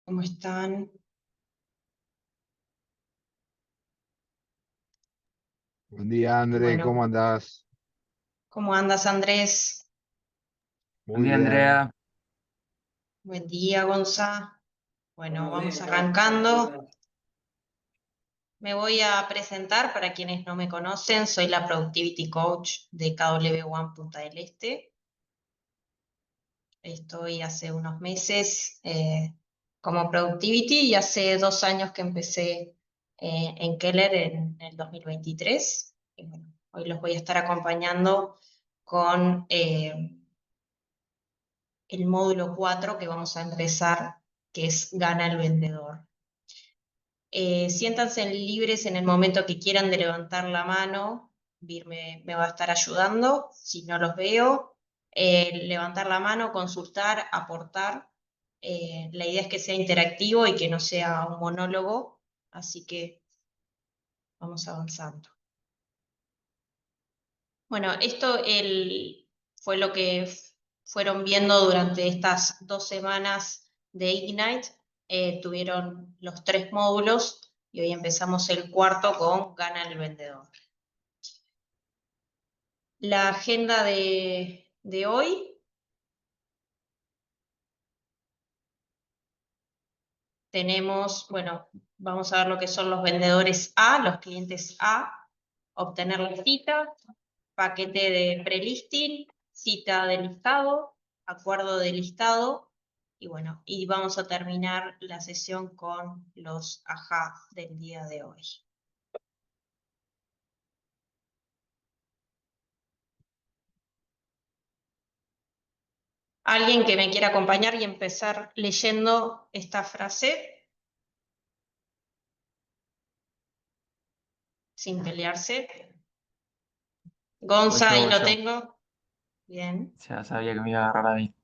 ¿Cómo están? Buen día, André, ¿cómo Bueno, andás? ¿cómo andas, Andrés? Buen Muy día, bien. Andrea. Buen día, Gonza. Bueno, Buenos vamos días, arrancando. Paula. Me voy a presentar para quienes no me conocen. Soy la Productivity Coach de KW1 Punta del Este. Estoy hace unos meses como Productivity y hace 2 años que empecé en Keller en el 2023. Y bueno, hoy los voy a estar acompañando con el módulo 4 que vamos a empezar, que es Gana el Vendedor. Siéntanse libres en el momento que quieran de levantar la mano. Vir me va a estar ayudando, si no los veo. Levantar la mano, consultar, aportar. La idea es que sea interactivo y que no sea un monólogo, así que vamos avanzando. Bueno, esto fue lo que fueron viendo durante estas 2 semanas de Ignite. Tuvieron los 3 módulos y hoy empezamos el cuarto con Gana el Vendedor. La agenda de hoy. Tenemos, bueno, vamos a ver lo que son los vendedores A, los clientes A, obtener la cita, paquete de prelisting, cita de listado, acuerdo de listado, y bueno, y vamos a terminar la sesión con los ajá del día de hoy. ¿Alguien que me quiera acompañar y empezar leyendo esta frase? Sin pelearse. Gonza, ahí Voy lo yo. tengo. Bien. Ya sabía que me iba a agarrar a mí.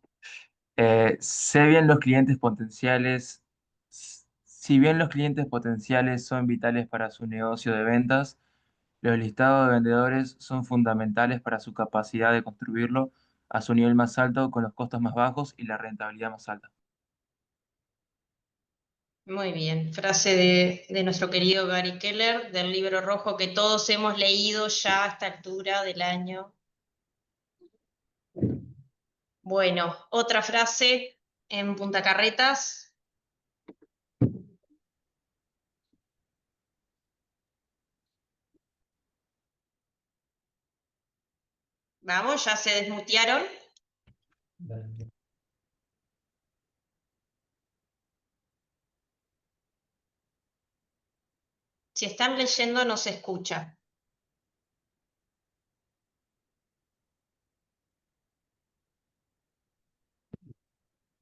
Sé bien los clientes potenciales. Si bien los clientes potenciales son vitales para su negocio de ventas, los listados de vendedores son fundamentales para su capacidad de construirlo a su nivel más alto con los costos más bajos y la rentabilidad más alta. Muy bien, frase de nuestro querido Gary Keller, del libro rojo que todos hemos leído ya a esta altura del año. Bueno, otra frase en Punta Carretas. Vamos, ya se desmutearon. Si están leyendo no se escucha.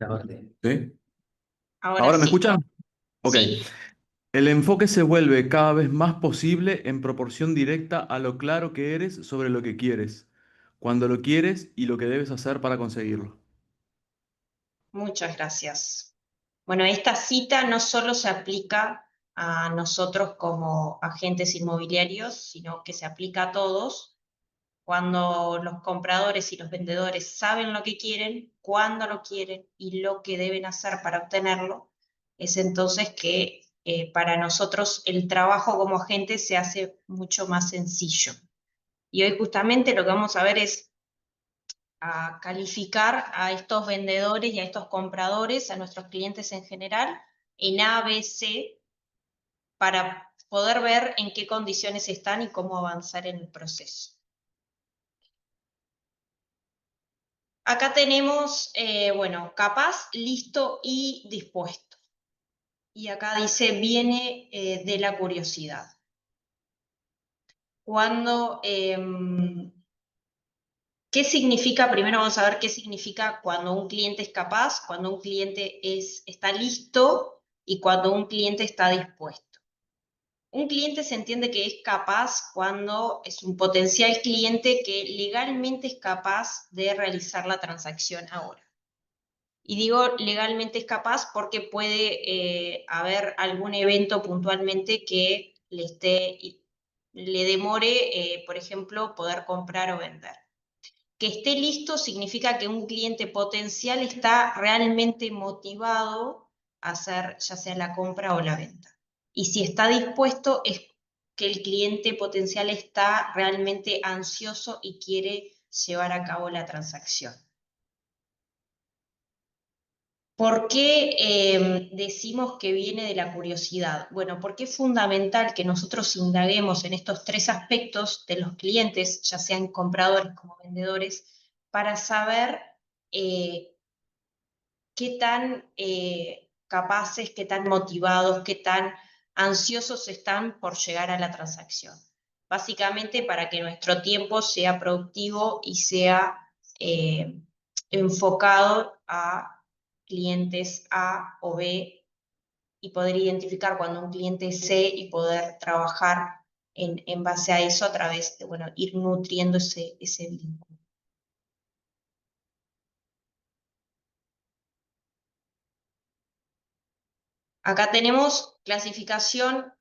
¿Sí? Ahora ¿Ahora me sí. escuchan? Ok. Sí, El enfoque se vuelve cada vez más posible en proporción directa a lo claro que eres sobre lo que quieres, cuando lo quieres y lo que debes hacer para conseguirlo. muchas gracias. Bueno, esta cita no solo se aplica a nosotros como agentes inmobiliarios, sino que se aplica a todos. Cuando los compradores y los vendedores saben lo que quieren, cuándo lo quieren y lo que deben hacer para obtenerlo, es entonces que para nosotros el trabajo como agente se hace mucho más sencillo. Y hoy justamente lo que vamos a ver es a calificar a estos vendedores y a estos compradores, a nuestros clientes en general, en A, B, C, para poder ver en qué condiciones están y cómo avanzar en el proceso. Acá tenemos, bueno, capaz, listo y dispuesto. Y acá dice, viene de la curiosidad. Cuando, ¿qué significa? Primero vamos a ver qué significa cuando un cliente es capaz, cuando un cliente está listo y cuando un cliente está dispuesto. Un cliente se entiende que es capaz cuando es un potencial cliente que legalmente es capaz de realizar la transacción ahora. Y digo legalmente es capaz porque puede haber algún evento puntualmente que le demore, por ejemplo, poder comprar o vender. Que esté listo significa que un cliente potencial está realmente motivado hacer ya sea la compra o la venta. Y si está dispuesto, es que el cliente potencial está realmente ansioso y quiere llevar a cabo la transacción. ¿Por qué decimos que viene de la curiosidad? Bueno, porque es fundamental que nosotros indaguemos en estos tres aspectos de los clientes, ya sean compradores como vendedores, para saber qué tan capaces, qué tan motivados, qué tan ansiosos están por llegar a la transacción. Básicamente para que nuestro tiempo sea productivo y sea enfocado a clientes A o B y poder identificar cuando un cliente es C y poder trabajar en base a eso a través de, bueno, ir nutriendo ese vínculo. Acá tenemos clasificación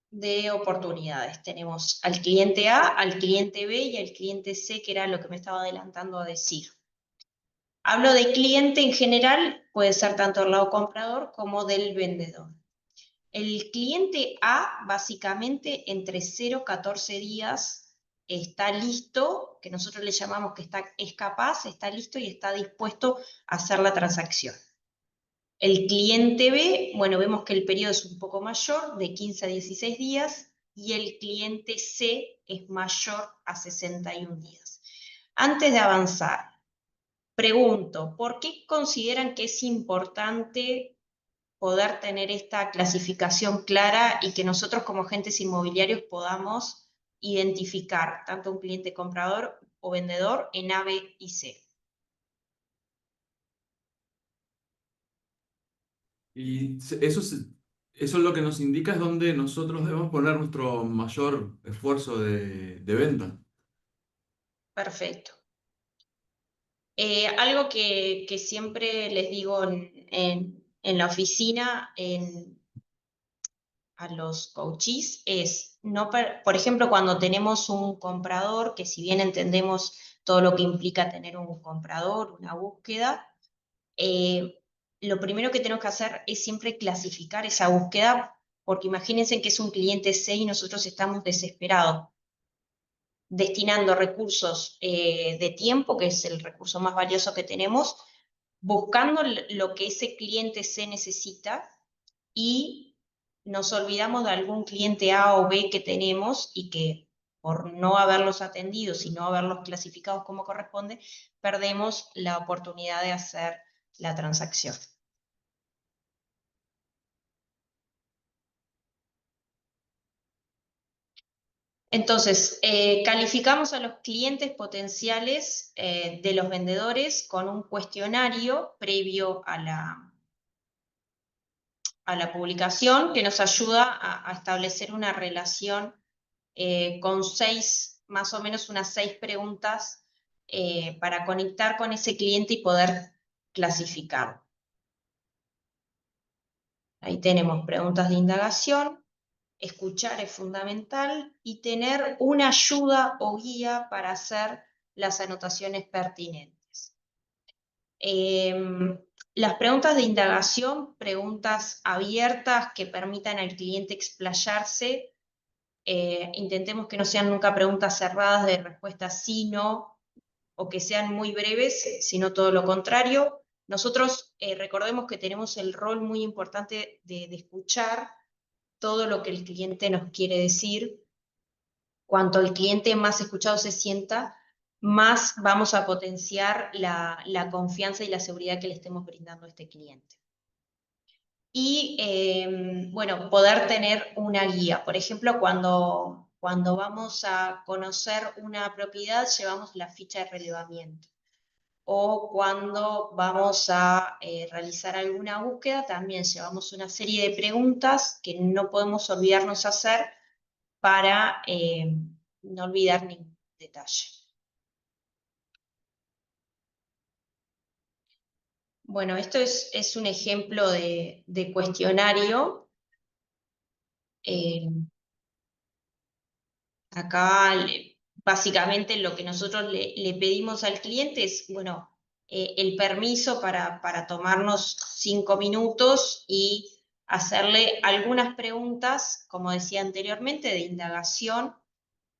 de oportunidades. Tenemos al cliente A, al cliente B y al cliente C, que era lo que me estaba adelantando a decir. Hablo de cliente en general, puede ser tanto del lado comprador como del vendedor. El cliente A, básicamente, entre 0 y 14 días está listo, que nosotros le llamamos que es capaz, está listo y está dispuesto a hacer la transacción. El cliente B, bueno, vemos que el periodo es un poco mayor, de 15 a 16 días, y el cliente C es mayor a 61 días. Antes de avanzar, pregunto, ¿por qué consideran que es importante poder tener esta clasificación clara y que nosotros como agentes inmobiliarios podamos identificar tanto un cliente comprador o vendedor en A, B y C? Y eso es lo que nos indica es donde nosotros debemos poner nuestro mayor esfuerzo de venta. Perfecto. Algo que siempre les digo en la oficina a los coaches es, no, por ejemplo, cuando tenemos un comprador, que si bien entendemos todo lo que implica tener un comprador, una búsqueda, lo primero que tenemos que hacer es siempre clasificar esa búsqueda, porque imagínense que es un cliente C y nosotros estamos desesperados, destinando recursos de tiempo, que es el recurso más valioso que tenemos, buscando lo que ese cliente C necesita y nos olvidamos de algún cliente A o B que tenemos y que por no haberlos atendido, y no haberlos clasificados como corresponde, perdemos la oportunidad de hacer la transacción. Entonces, calificamos a los clientes potenciales de los vendedores con un cuestionario previo a la publicación que nos ayuda a establecer una relación con más o menos unas 6 preguntas para conectar con ese cliente y poder clasificarlo. Ahí tenemos preguntas de indagación. Escuchar es fundamental y tener una ayuda o guía para hacer las anotaciones pertinentes. Las preguntas de indagación, preguntas abiertas que permitan al cliente explayarse. Intentemos que no sean nunca preguntas cerradas de respuesta sí, no, o que sean muy breves, sino todo lo contrario. Nosotros recordemos que tenemos el rol muy importante de escuchar todo lo que el cliente nos quiere decir. Cuanto el cliente más escuchado se sienta, más vamos a potenciar la confianza y la seguridad que le estemos brindando a este cliente. Y bueno, poder tener una guía. Por ejemplo, cuando vamos a conocer una propiedad, llevamos la ficha de relevamiento. O cuando vamos a realizar alguna búsqueda, también llevamos una serie de preguntas que no podemos olvidarnos hacer para no olvidar ningún detalle. Bueno, esto es un ejemplo de cuestionario. Acá básicamente lo que nosotros le pedimos al cliente es, bueno, el permiso para tomarnos 5 minutos y hacerle algunas preguntas, como decía anteriormente, de indagación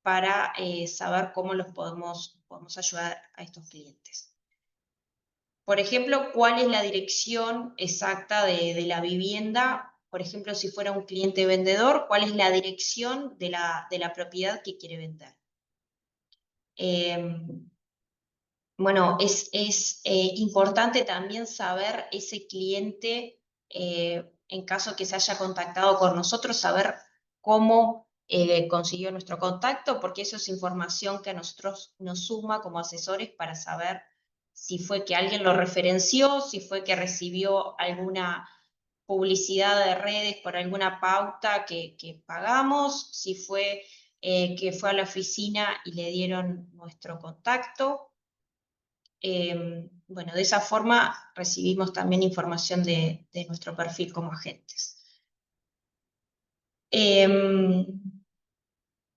para saber cómo los podemos ayudar a estos clientes. Por ejemplo, ¿cuál es la dirección exacta de la vivienda? Por ejemplo, si fuera un cliente vendedor, ¿cuál es la dirección de la propiedad que quiere vender? Bueno, es importante también saber ese cliente, en caso que se haya contactado con nosotros, saber cómo consiguió nuestro contacto, porque eso es información que a nosotros nos suma como asesores para saber si fue que alguien lo referenció, si fue que recibió alguna publicidad de redes por alguna pauta que pagamos, si fue que fue a la oficina y le dieron nuestro contacto. Bueno, de esa forma recibimos también información de nuestro perfil como agentes.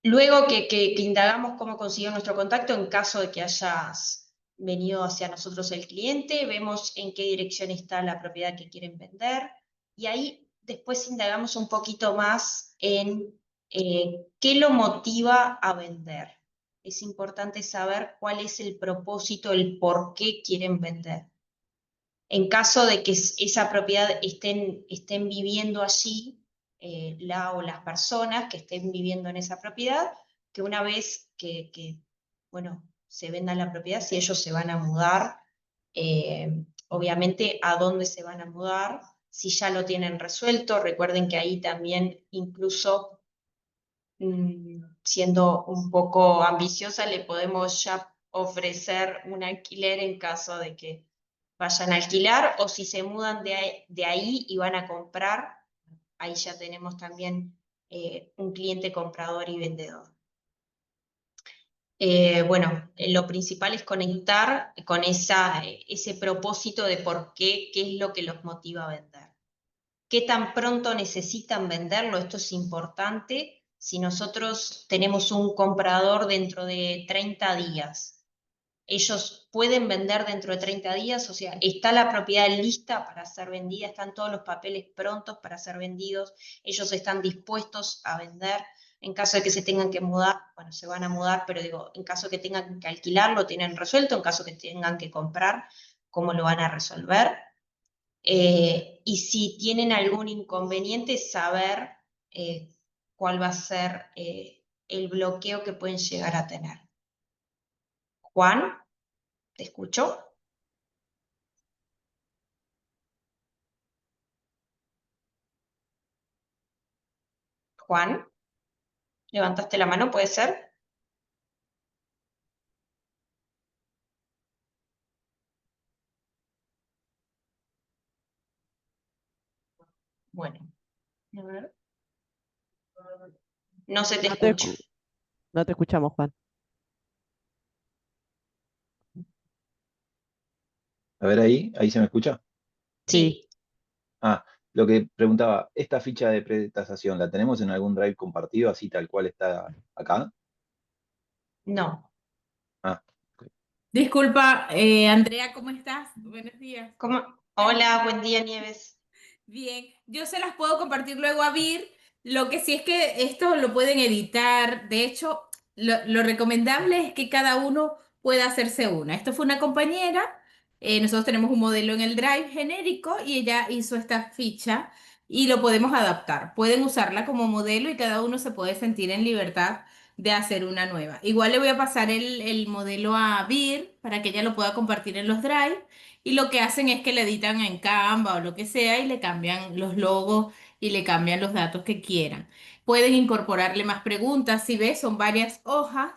Luego que indagamos cómo consiguió nuestro contacto, en caso de que hayas venido hacia nosotros el cliente, vemos en qué dirección está la propiedad que quieren vender, y ahí después indagamos un poquito más en qué lo motiva a vender. Es importante saber cuál es el propósito, el por qué quieren vender. En caso de que esa propiedad estén viviendo allí, la o las personas que estén viviendo en esa propiedad, que una vez bueno, se venda la propiedad, si ellos se van a mudar, obviamente a dónde se van a mudar, si ya lo tienen resuelto. Recuerden que ahí también, incluso siendo un poco ambiciosa, le podemos ya ofrecer un alquiler en caso de que vayan a alquilar, o si se mudan de ahí y van a comprar, ahí ya tenemos también un cliente comprador y vendedor. Bueno, lo principal es conectar con ese propósito de por qué es lo que los motiva a vender. ¿Qué tan pronto necesitan venderlo? Esto es importante. Si nosotros tenemos un comprador dentro de 30 días, ellos pueden vender dentro de 30 días, o sea, está la propiedad lista para ser vendida, están todos los papeles prontos para ser vendidos, ellos están dispuestos a vender. En caso de que se tengan que mudar, bueno, se van a mudar, pero digo, en caso de que tengan que alquilar, lo tienen resuelto. En caso de que tengan que comprar, ¿cómo lo van a resolver? Y si tienen algún inconveniente, saber cuál va a ser el bloqueo que pueden llegar a tener. Juan, ¿te escucho? Juan, ¿levantaste la mano? ¿Puede ser? Bueno, a ver. No se te No te, escucha. no te escuchamos, Juan. A ver ahí se me escucha. Sí. Sí, Ah, lo que preguntaba, ¿esta ficha de pretasación la tenemos en algún drive compartido, así tal cual está acá? no. Ah, ok. Disculpa, Andrea, ¿cómo estás? Buenos días. ¿Cómo? Hola, buen día, Nieves. Bien, yo se las puedo compartir luego a Vir. Lo que sí es que esto lo pueden editar. De hecho, lo recomendable es que cada uno pueda hacerse una. Esto fue una compañera. Nosotros tenemos un modelo en el Drive genérico y ella hizo esta ficha y lo podemos adaptar. Pueden usarla como modelo y cada uno se puede sentir en libertad de hacer una nueva. Igual le voy a pasar el modelo a Vir para que ella lo pueda compartir en los Drive. Y lo que hacen es que le editan en Canva o lo que sea y le cambian los logos y le cambian los datos que quieran. Pueden incorporarle más preguntas. Si ves, son varias hojas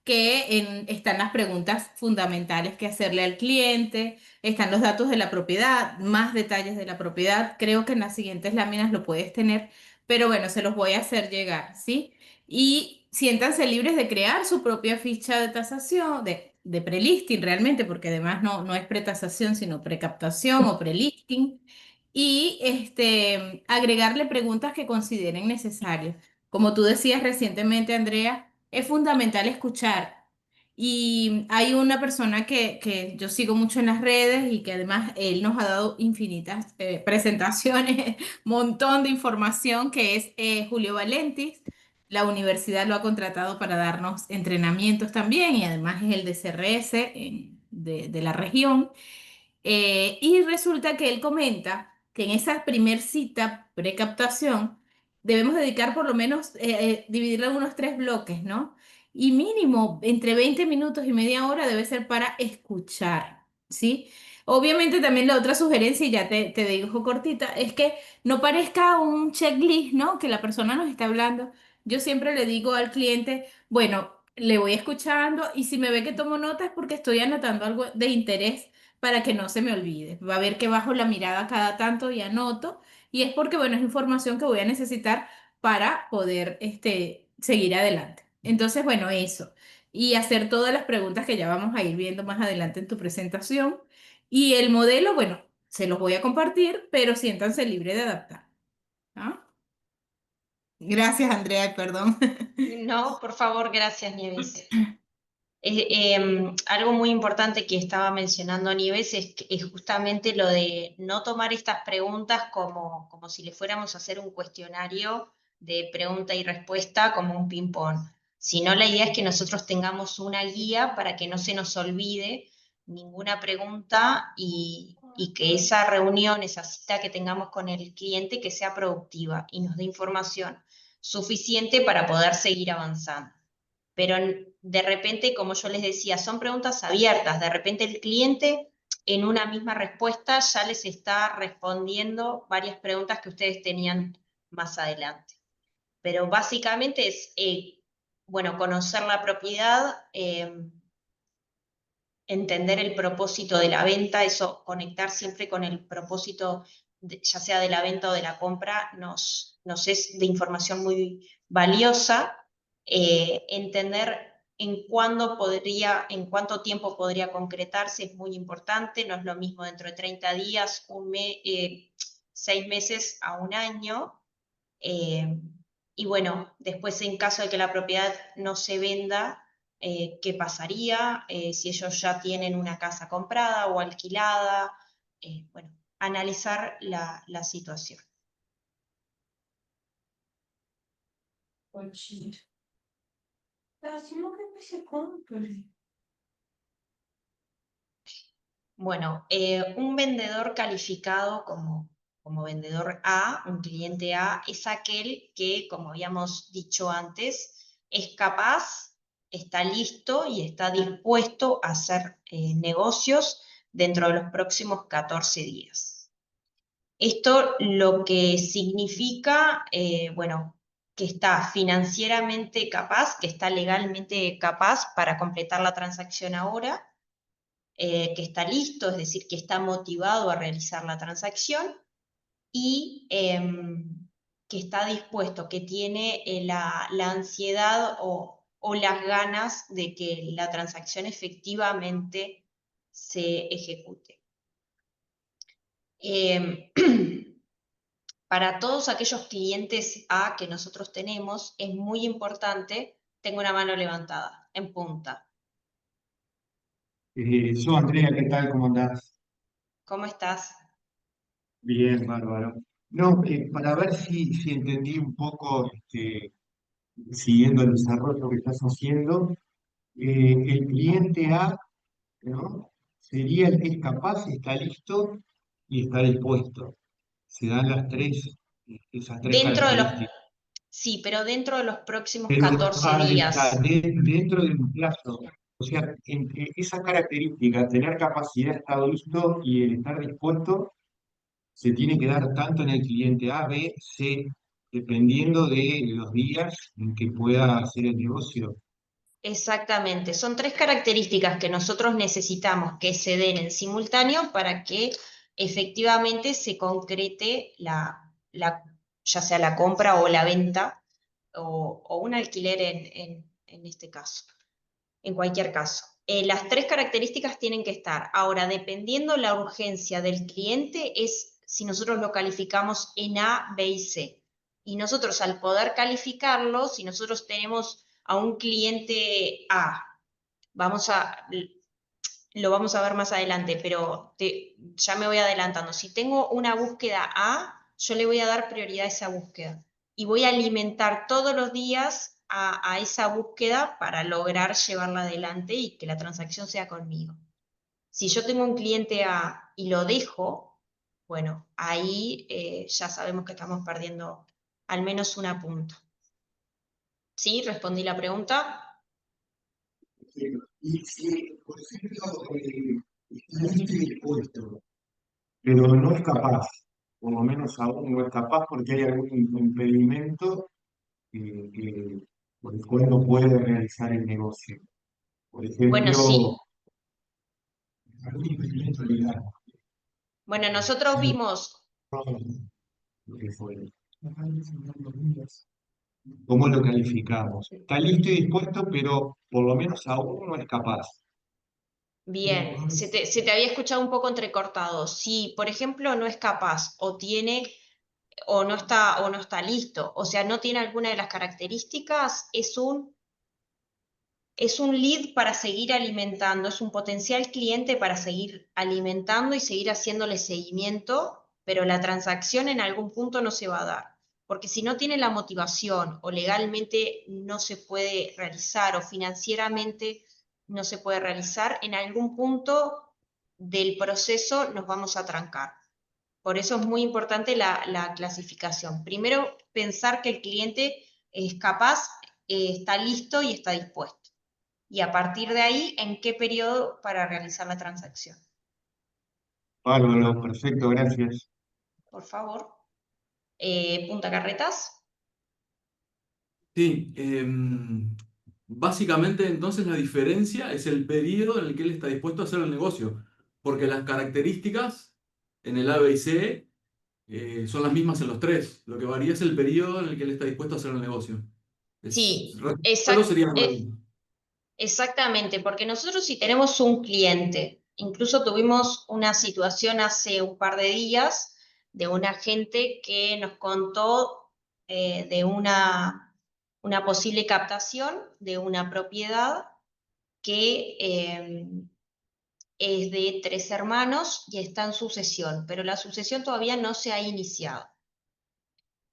que están las preguntas fundamentales que hacerle al cliente, están los datos de la propiedad, más detalles de la propiedad. Creo que en las siguientes láminas lo puedes tener, pero bueno, se los voy a hacer llegar, ¿sí? Y siéntanse libres de crear su propia ficha de tasación, de prelisting realmente, porque además no es pretasación, sino precaptación o prelisting, y agregarle preguntas que consideren necesarias. Como tú decías recientemente, Andrea, es fundamental escuchar Y hay una persona que yo sigo mucho en las redes y que además él nos ha dado infinitas presentaciones, montón de información, que es Julio Valentis. La universidad lo ha contratado para darnos entrenamientos también y además es el de CRS de la región. Y resulta que él comenta que en esa primer cita, precaptación, debemos dedicar por lo menos, dividirla en unos 3 bloques, ¿no? Y mínimo entre 20 minutos y media hora debe ser para escuchar, ¿sí? Obviamente también la otra sugerencia, y ya te digo cortita, es que no parezca un checklist, ¿no? Que la persona nos está hablando. Yo siempre le digo al cliente, bueno, le voy escuchando y si me ve que tomo notas es porque estoy anotando algo de interés para que no se me olvide. Va a ver que bajo la mirada cada tanto y anoto, y es porque, bueno, es información que voy a necesitar para poder seguir adelante. Entonces, bueno, eso. Y hacer todas las preguntas que ya vamos a ir viendo más adelante en tu presentación. Y el modelo, bueno, se los voy a compartir, pero siéntanse libres de adaptar. ¿Ah? Gracias, Andrea, perdón. No, por favor, gracias, Nieves. Algo muy importante que estaba mencionando Nieves es justamente lo de no tomar estas preguntas como si le fuéramos a hacer un cuestionario de pregunta y respuesta como un ping-pong, sino la idea es que nosotros tengamos una guía para que no se nos olvide ninguna pregunta y que esa reunión, esa cita que tengamos con el cliente, que sea productiva y nos dé información suficiente para poder seguir avanzando. Pero de repente, como yo les decía, son preguntas abiertas. De repente el cliente en una misma respuesta ya les está respondiendo varias preguntas que ustedes tenían más adelante. Pero básicamente es, bueno, conocer la propiedad, entender el propósito de la venta, eso, conectar siempre con el propósito, ya sea de la venta o de la compra, nos es de información muy valiosa. Entender en cuánto tiempo podría concretarse es muy importante, no es lo mismo dentro de 30 días, 6 meses a un año. Y bueno, después en caso de que la propiedad no se venda, qué pasaría, si ellos ya tienen una casa comprada o alquilada, bueno, analizar la situación. Bueno, un vendedor calificado como vendedor A, un cliente A, es aquel que, como habíamos dicho antes, es capaz, está listo y está dispuesto a hacer negocios dentro de los próximos 14 días. Esto lo que significa, bueno, que está financieramente capaz, que está legalmente capaz para completar la transacción ahora, que está listo, es decir, que está motivado a realizar la transacción y que está dispuesto, que tiene la ansiedad o las ganas de que la transacción efectivamente se ejecute. Para todos aquellos clientes A que nosotros tenemos, es muy importante, tengo una mano levantada, en punta. Yo, Andrea, ¿qué tal? ¿Cómo andás? ¿Cómo estás? Bien, bárbaro. No, para ver si entendí un poco, siguiendo el desarrollo que estás haciendo, el cliente A, ¿no? Sería el que es capaz, está listo y está dispuesto. Se dan esas tres Dentro de los, características. sí, pero dentro de los próximos Pero 14 días. dentro de un plazo. O sea, entre esas características, tener capacidad, estar listo y el estar dispuesto, se tiene que dar tanto en el cliente A, B, C, dependiendo de los días en que pueda hacer el negocio. Exactamente, son 3 características que nosotros necesitamos que se den en simultáneo para que efectivamente se concrete ya sea la compra o la venta o un alquiler en este caso, en cualquier caso. Las 3 características tienen que estar. Ahora, dependiendo la urgencia del cliente, es si nosotros lo calificamos en A, B y C. Y nosotros al poder calificarlo, si nosotros tenemos a un cliente A lo vamos a ver más adelante, pero ya me voy adelantando. Si tengo una búsqueda A, yo le voy a dar prioridad a esa búsqueda y voy a alimentar todos los días a esa búsqueda para lograr llevarla adelante y que la transacción sea conmigo. Si yo tengo un cliente A y lo dejo, bueno, ahí ya sabemos que estamos perdiendo al menos una punta. ¿Sí? ¿Respondí la pregunta? Y si, por ejemplo, está listo y dispuesto, pero no es capaz, por lo menos aún no es capaz porque hay algún impedimento por el cual no puede realizar el negocio. Por Bueno, sí. ejemplo, algún impedimento legal. Bueno, nosotros vimos, Lo que fuere. ¿Cómo lo calificamos? Está listo y dispuesto, pero por lo menos aún no es capaz. bien, se te había escuchado un poco entrecortado. Si, por ejemplo, no es capaz o no está listo, o sea, no tiene alguna de las características, es un lead para seguir alimentando, es un potencial cliente para seguir alimentando y seguir haciéndole seguimiento, pero la transacción en algún punto no se va a dar. Porque si no tiene la motivación o legalmente no se puede realizar o financieramente no se puede realizar, en algún punto del proceso nos vamos a trancar. Por eso es muy importante la clasificación. Primero, pensar que el cliente es capaz, está listo y está dispuesto. Y a partir de ahí, ¿en qué periodo para realizar la transacción? Bárbaro, perfecto, gracias. Por favor. Punta Carretas. Sí, básicamente entonces la diferencia es el periodo en el que él está dispuesto a hacer el negocio, porque las características en el A, B y C son las mismas en los tres. Lo que varía es el periodo en el que él está dispuesto a hacer el negocio. Sí, Solo sería exactamente, porque nosotros si tenemos un cliente, incluso tuvimos una situación hace un par de días de una gente que nos contó de una posible captación de una propiedad que es de 3 hermanos y está en sucesión, pero la sucesión todavía no se ha iniciado.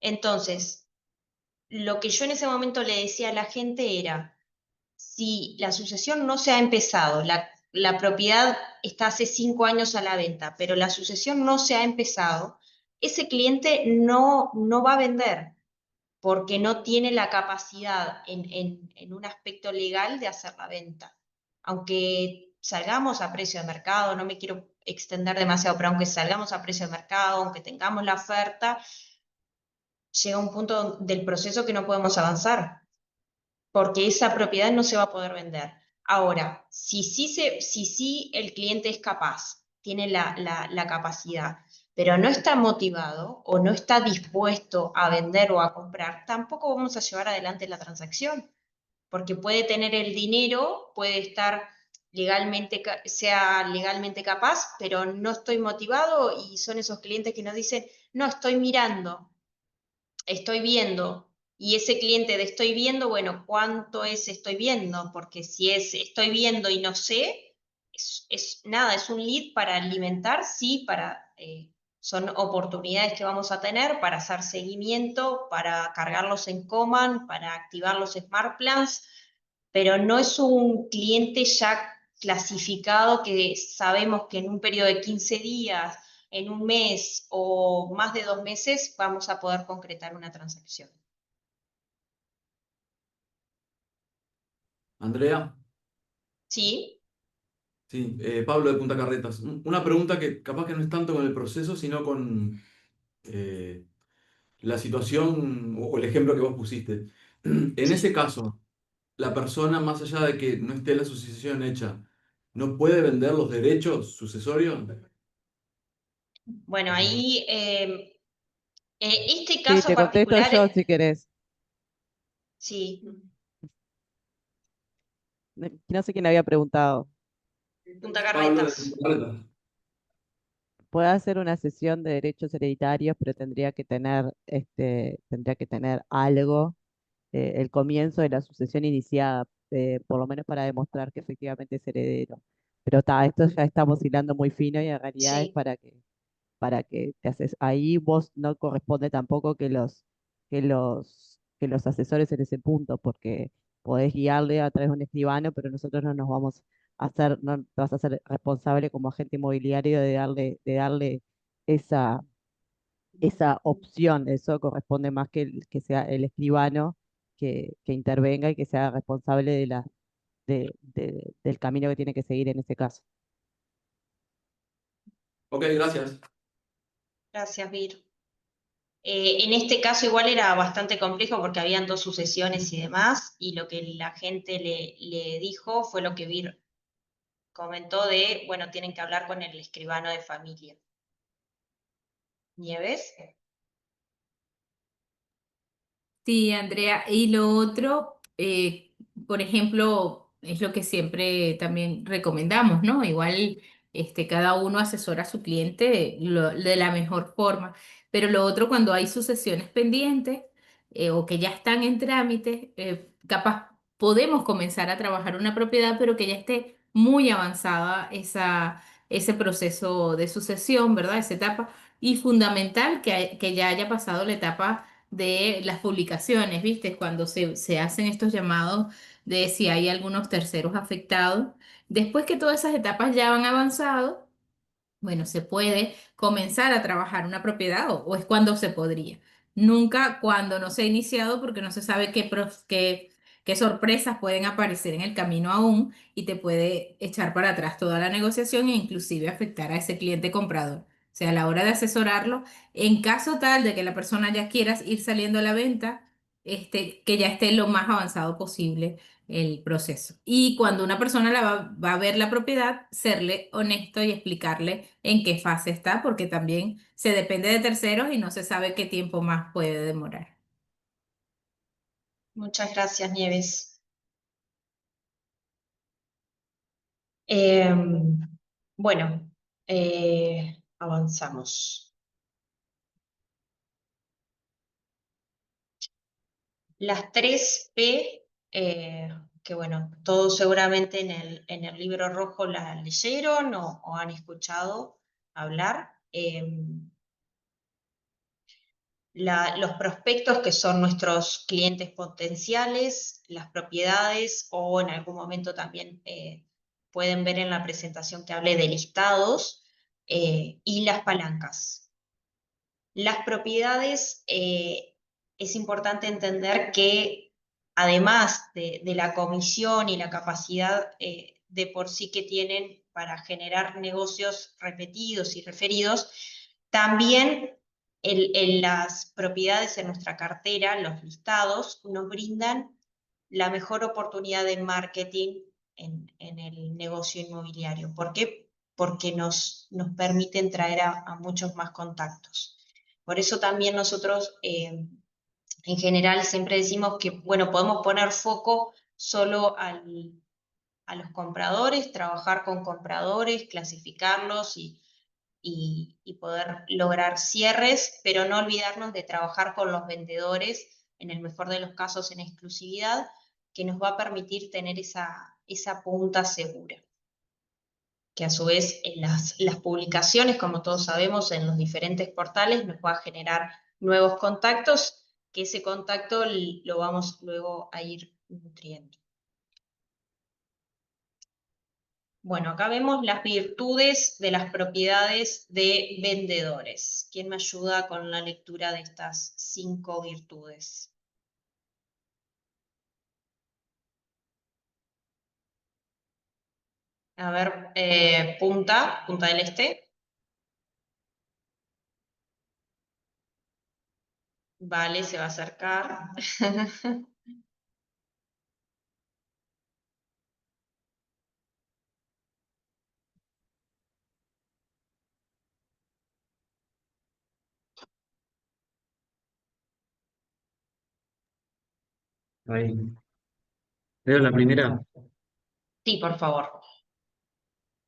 Entonces, lo que yo en ese momento le decía a la gente era, si la sucesión no se ha empezado, la propiedad está hace 5 años a la venta, pero la sucesión no se ha empezado, ese cliente no va a vender porque no tiene la capacidad en un aspecto legal de hacer la venta. Aunque salgamos a precio de mercado, no me quiero extender demasiado, pero aunque salgamos a precio de mercado, aunque tengamos la oferta, llega un punto del proceso que no podemos avanzar, porque esa propiedad no se va a poder vender. Ahora, si sí el cliente es capaz, tiene la capacidad, pero no está motivado o no está dispuesto a vender o a comprar, tampoco vamos a llevar adelante la transacción, porque puede tener el dinero, puede estar sea legalmente capaz, pero no estoy motivado y son esos clientes que nos dicen, no, estoy mirando, estoy viendo. Y ese cliente de estoy viendo, bueno, ¿cuánto es estoy viendo? Porque si es estoy viendo y no sé, nada, es un lead para alimentar, sí, son oportunidades que vamos a tener para hacer seguimiento, para cargarlos en Command, para activar los Smart Plans, pero no es un cliente ya clasificado que sabemos que en un periodo de 15 días, en un mes o más de 2 meses vamos a poder concretar una transacción. Andrea. ¿Sí? Sí, Pablo de Punta Carretas. Una pregunta que capaz que no es tanto con el proceso, sino con la situación o el ejemplo que vos pusiste. En ese caso, la persona, más allá de que no esté la sucesión hecha, ¿no puede vender los derechos sucesorios? Bueno, ahí, este Sí, caso te contesto particular, yo si querés. sí, No sé quién había preguntado. Punta Pablo de Carretas. Punta Carretas. Puede hacer una sesión de derechos hereditarios, pero tendría que tener algo, el comienzo de la sucesión iniciada. por lo menos para demostrar que efectivamente es heredero. Pero esto ya estamos hilando muy fino y en realidad es Sí, para que te haces, ahí vos no corresponde tampoco que los asesores en ese punto, porque podés guiarle a través de un escribano, pero nosotros no nos vamos a hacer, no te vas a hacer responsable como agente inmobiliario de darle esa, esa opción. Eso corresponde más que sea el escribano que intervenga y que sea responsable del camino que tiene que seguir en ese caso. Ok, gracias. gracias, Vir. En este caso igual era bastante complejo porque habían dos sucesiones y demás, y lo que la gente le dijo fue lo que Vir comentó de, bueno, tienen que hablar con el escribano de familia. ¿Nieves? Sí, Andrea. Y lo otro, por ejemplo, es lo que siempre también recomendamos, ¿no? Igual cada uno asesora a su cliente de la mejor forma. Pero lo otro, cuando hay sucesiones pendientes o que ya están en trámite, capaz podemos comenzar a trabajar una propiedad, pero que ya esté muy avanzada ese proceso de sucesión, ¿verdad? Esa etapa. Y fundamental que ya haya pasado la etapa de las publicaciones, ¿viste? Cuando se hacen estos llamados de si hay algunos terceros afectados. Después que todas esas etapas ya han avanzado, bueno, se puede comenzar a trabajar una propiedad o es cuando se podría. Nunca cuando no se ha iniciado porque no se sabe qué sorpresas pueden aparecer en el camino aún y te puede echar para atrás toda la negociación e inclusive afectar a ese cliente comprador. O sea, a la hora de asesorarlo, en caso tal de que la persona ya quiera ir saliendo a la venta, que ya esté lo más avanzado posible el proceso. Y cuando una persona va a ver la propiedad, serle honesto y explicarle en qué fase está, porque también se depende de terceros y no se sabe qué tiempo más puede demorar. Muchas gracias, Nieves. Bueno, avanzamos. Las 3 P, que bueno, todos seguramente en el libro rojo la leyeron o han escuchado hablar. Los prospectos, que son nuestros clientes potenciales, las propiedades, o en algún momento también pueden ver en la presentación que hablé de listados, y las palancas. Las propiedades, es importante entender que además de la comisión y la capacidad de por sí que tienen para generar negocios repetidos y referidos, también las propiedades en nuestra cartera, los listados, nos brindan la mejor oportunidad de marketing en el negocio inmobiliario. ¿Por qué? Porque nos permiten traer a muchos más contactos. Por eso también nosotros, en general, siempre decimos que, bueno, podemos poner foco solo a los compradores, trabajar con compradores, clasificarlos y poder lograr cierres, pero no olvidarnos de trabajar con los vendedores, en el mejor de los casos en exclusividad, que nos va a permitir tener esa punta segura, que a su vez en las publicaciones, como todos sabemos, en los diferentes portales nos va a generar nuevos contactos, que ese contacto lo vamos luego a ir nutriendo. Bueno, acá vemos las virtudes de las propiedades de vendedores. ¿Quién me ayuda con la lectura de estas 5 virtudes? A ver, Punta del Este. Vale, se va a acercar. Ahí. Leo la primera. Sí, por favor.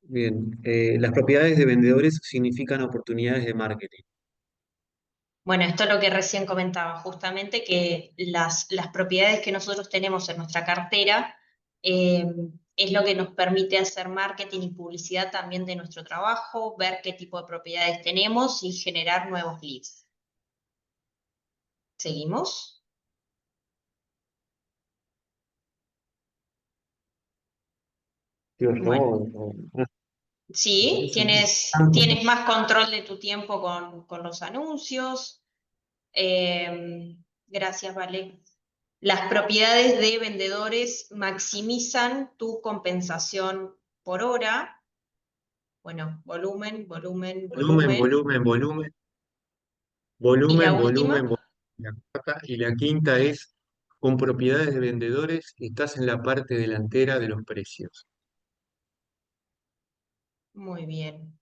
Bien. Las propiedades de vendedores significan oportunidades de marketing. Bueno, esto es lo que recién comentaba, justamente que las propiedades que nosotros tenemos en nuestra cartera Es lo que nos permite hacer marketing y publicidad también de nuestro trabajo, ver qué tipo de propiedades tenemos y generar nuevos leads. ¿Seguimos? Bueno. Sí, tienes más control de tu tiempo con los anuncios. Gracias, Vale. Las propiedades de vendedores maximizan tu compensación por hora. Bueno, volumen, volumen, Volumen, volumen. volumen, volumen, ¿Y la volumen, última? volumen, volumen. La cuarta y la quinta es, con propiedades de vendedores, estás en la parte delantera de los precios. Muy bien.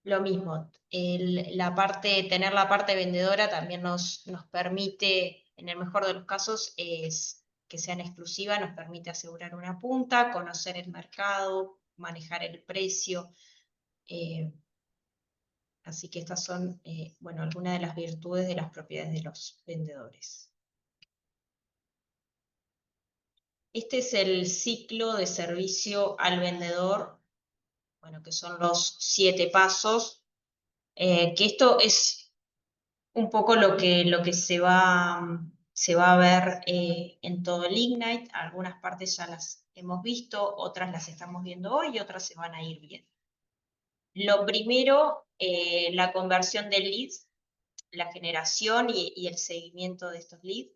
Lo mismo, tener la parte vendedora también nos permite, en el mejor de los casos, es que sean exclusivas, nos permite asegurar una punta, conocer el mercado, manejar el precio. Así que estas son, bueno, algunas de las virtudes de las propiedades de los vendedores. Este es el ciclo de servicio al vendedor, bueno, que son los 7 pasos, que esto es un poco lo que se va a ver en todo el Ignite. Algunas partes ya las hemos visto, otras las estamos viendo hoy y otras se van a ir viendo. Lo primero, la conversión de leads, la generación y el seguimiento de estos leads.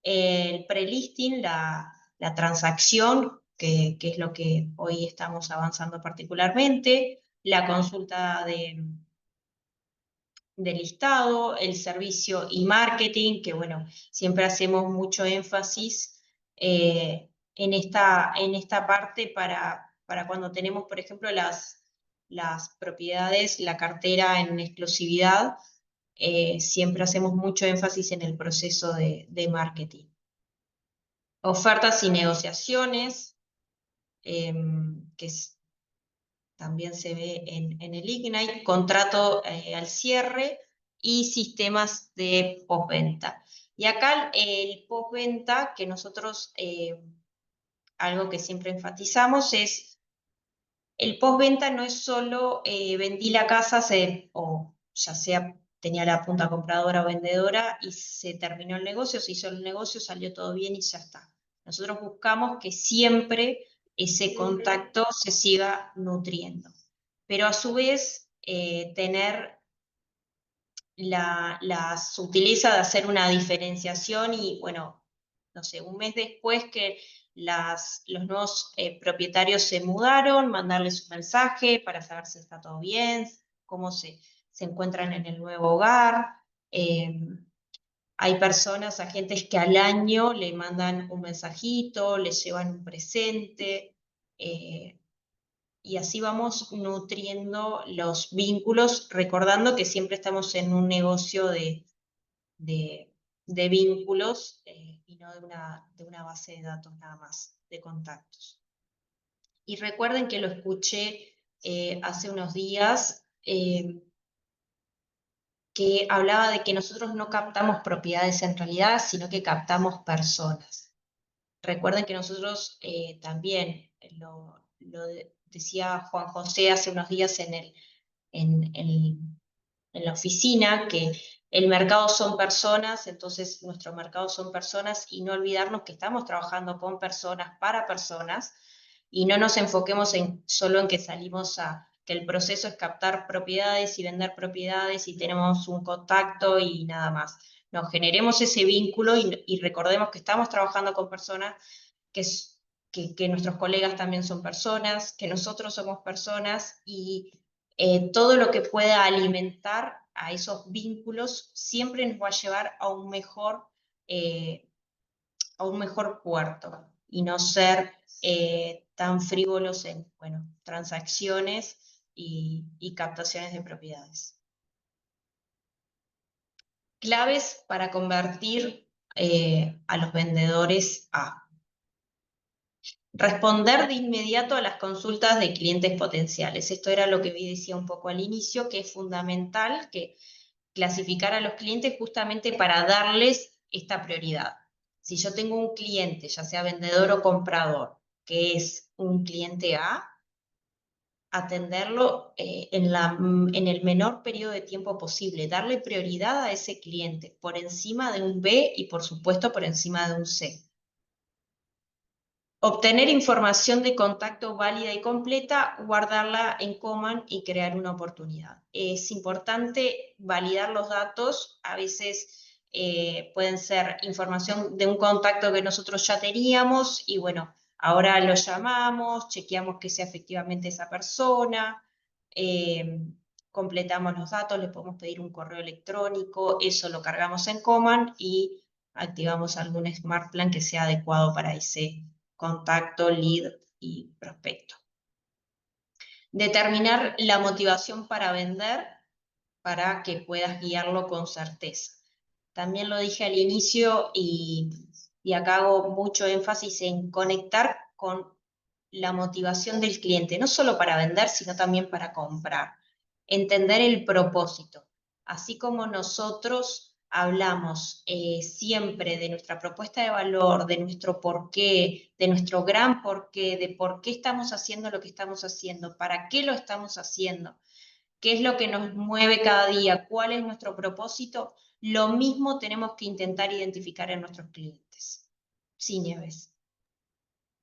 El pre-listing, la transacción, que es lo que hoy estamos avanzando particularmente, la consulta de listado, el servicio y marketing, que bueno, siempre hacemos mucho énfasis en esta parte para cuando tenemos, por ejemplo, las propiedades, la cartera en exclusividad, siempre hacemos mucho énfasis en el proceso de marketing. Ofertas y negociaciones, que también se ve en el Ignite, contrato al cierre y sistemas de postventa. Y acá el postventa, que nosotros, algo que siempre enfatizamos es, el postventa no es solo vendí la casa, o ya sea tenía la punta compradora o vendedora y se terminó el negocio, se hizo el negocio, salió todo bien y ya está. Nosotros buscamos que siempre ese contacto se siga nutriendo, pero a su vez tener la sutileza de hacer una diferenciación y, bueno, no sé, un mes después que los nuevos propietarios se mudaron, mandarles un mensaje para saber si está todo bien, cómo se encuentran en el nuevo hogar. Hay personas, agentes que al año le mandan un mensajito, les llevan un presente, y así vamos nutriendo los vínculos, recordando que siempre estamos en un negocio de vínculos y no de una base de datos nada más, de contactos. Y recuerden que lo escuché hace unos días, que hablaba de que nosotros no captamos propiedades en realidad, sino que captamos personas. Recuerden que nosotros también, lo decía Juan José hace unos días en la oficina, que el mercado son personas, entonces nuestro mercado son personas, y no olvidarnos que estamos trabajando con personas, para personas, y no nos enfoquemos solo en que salimos que el proceso es captar propiedades y vender propiedades y tenemos un contacto y nada más. No, generemos ese vínculo y recordemos que estamos trabajando con personas, que nuestros colegas también son personas, que nosotros somos personas, y todo lo que pueda alimentar a esos vínculos siempre nos va a llevar a un mejor puerto, y no ser tan frívolos en, bueno, transacciones y captaciones de propiedades. Claves para convertir a los vendedores a responder de inmediato a las consultas de clientes potenciales. Esto era lo que decía un poco al inicio, que es fundamental que clasificar a los clientes justamente para darles esta prioridad. Si yo tengo un cliente, ya sea vendedor o comprador, que es un cliente A, atenderlo en el menor periodo de tiempo posible, darle prioridad a ese cliente por encima de un B y por supuesto por encima de un C. Obtener información de contacto válida y completa, guardarla en Command y crear una oportunidad. Es importante validar los datos, a veces pueden ser información de un contacto que nosotros ya teníamos y bueno, ahora lo llamamos, chequeamos que sea efectivamente esa persona, completamos los datos, le podemos pedir un correo electrónico, eso lo cargamos en Command y activamos algún Smart Plan que sea adecuado para ese contacto, lead y prospecto. Determinar la motivación para vender para que puedas guiarlo con certeza. También lo dije al inicio y acá hago mucho énfasis en conectar con la motivación del cliente, no solo para vender, sino también para comprar. Entender el propósito. Así como nosotros hablamos siempre de nuestra propuesta de valor, de nuestro porqué, de nuestro gran porqué, de por qué estamos haciendo lo que estamos haciendo, para qué lo estamos haciendo, qué es lo que nos mueve cada día, cuál es nuestro propósito, lo mismo tenemos que intentar identificar en nuestros clientes. Sí, Nieves.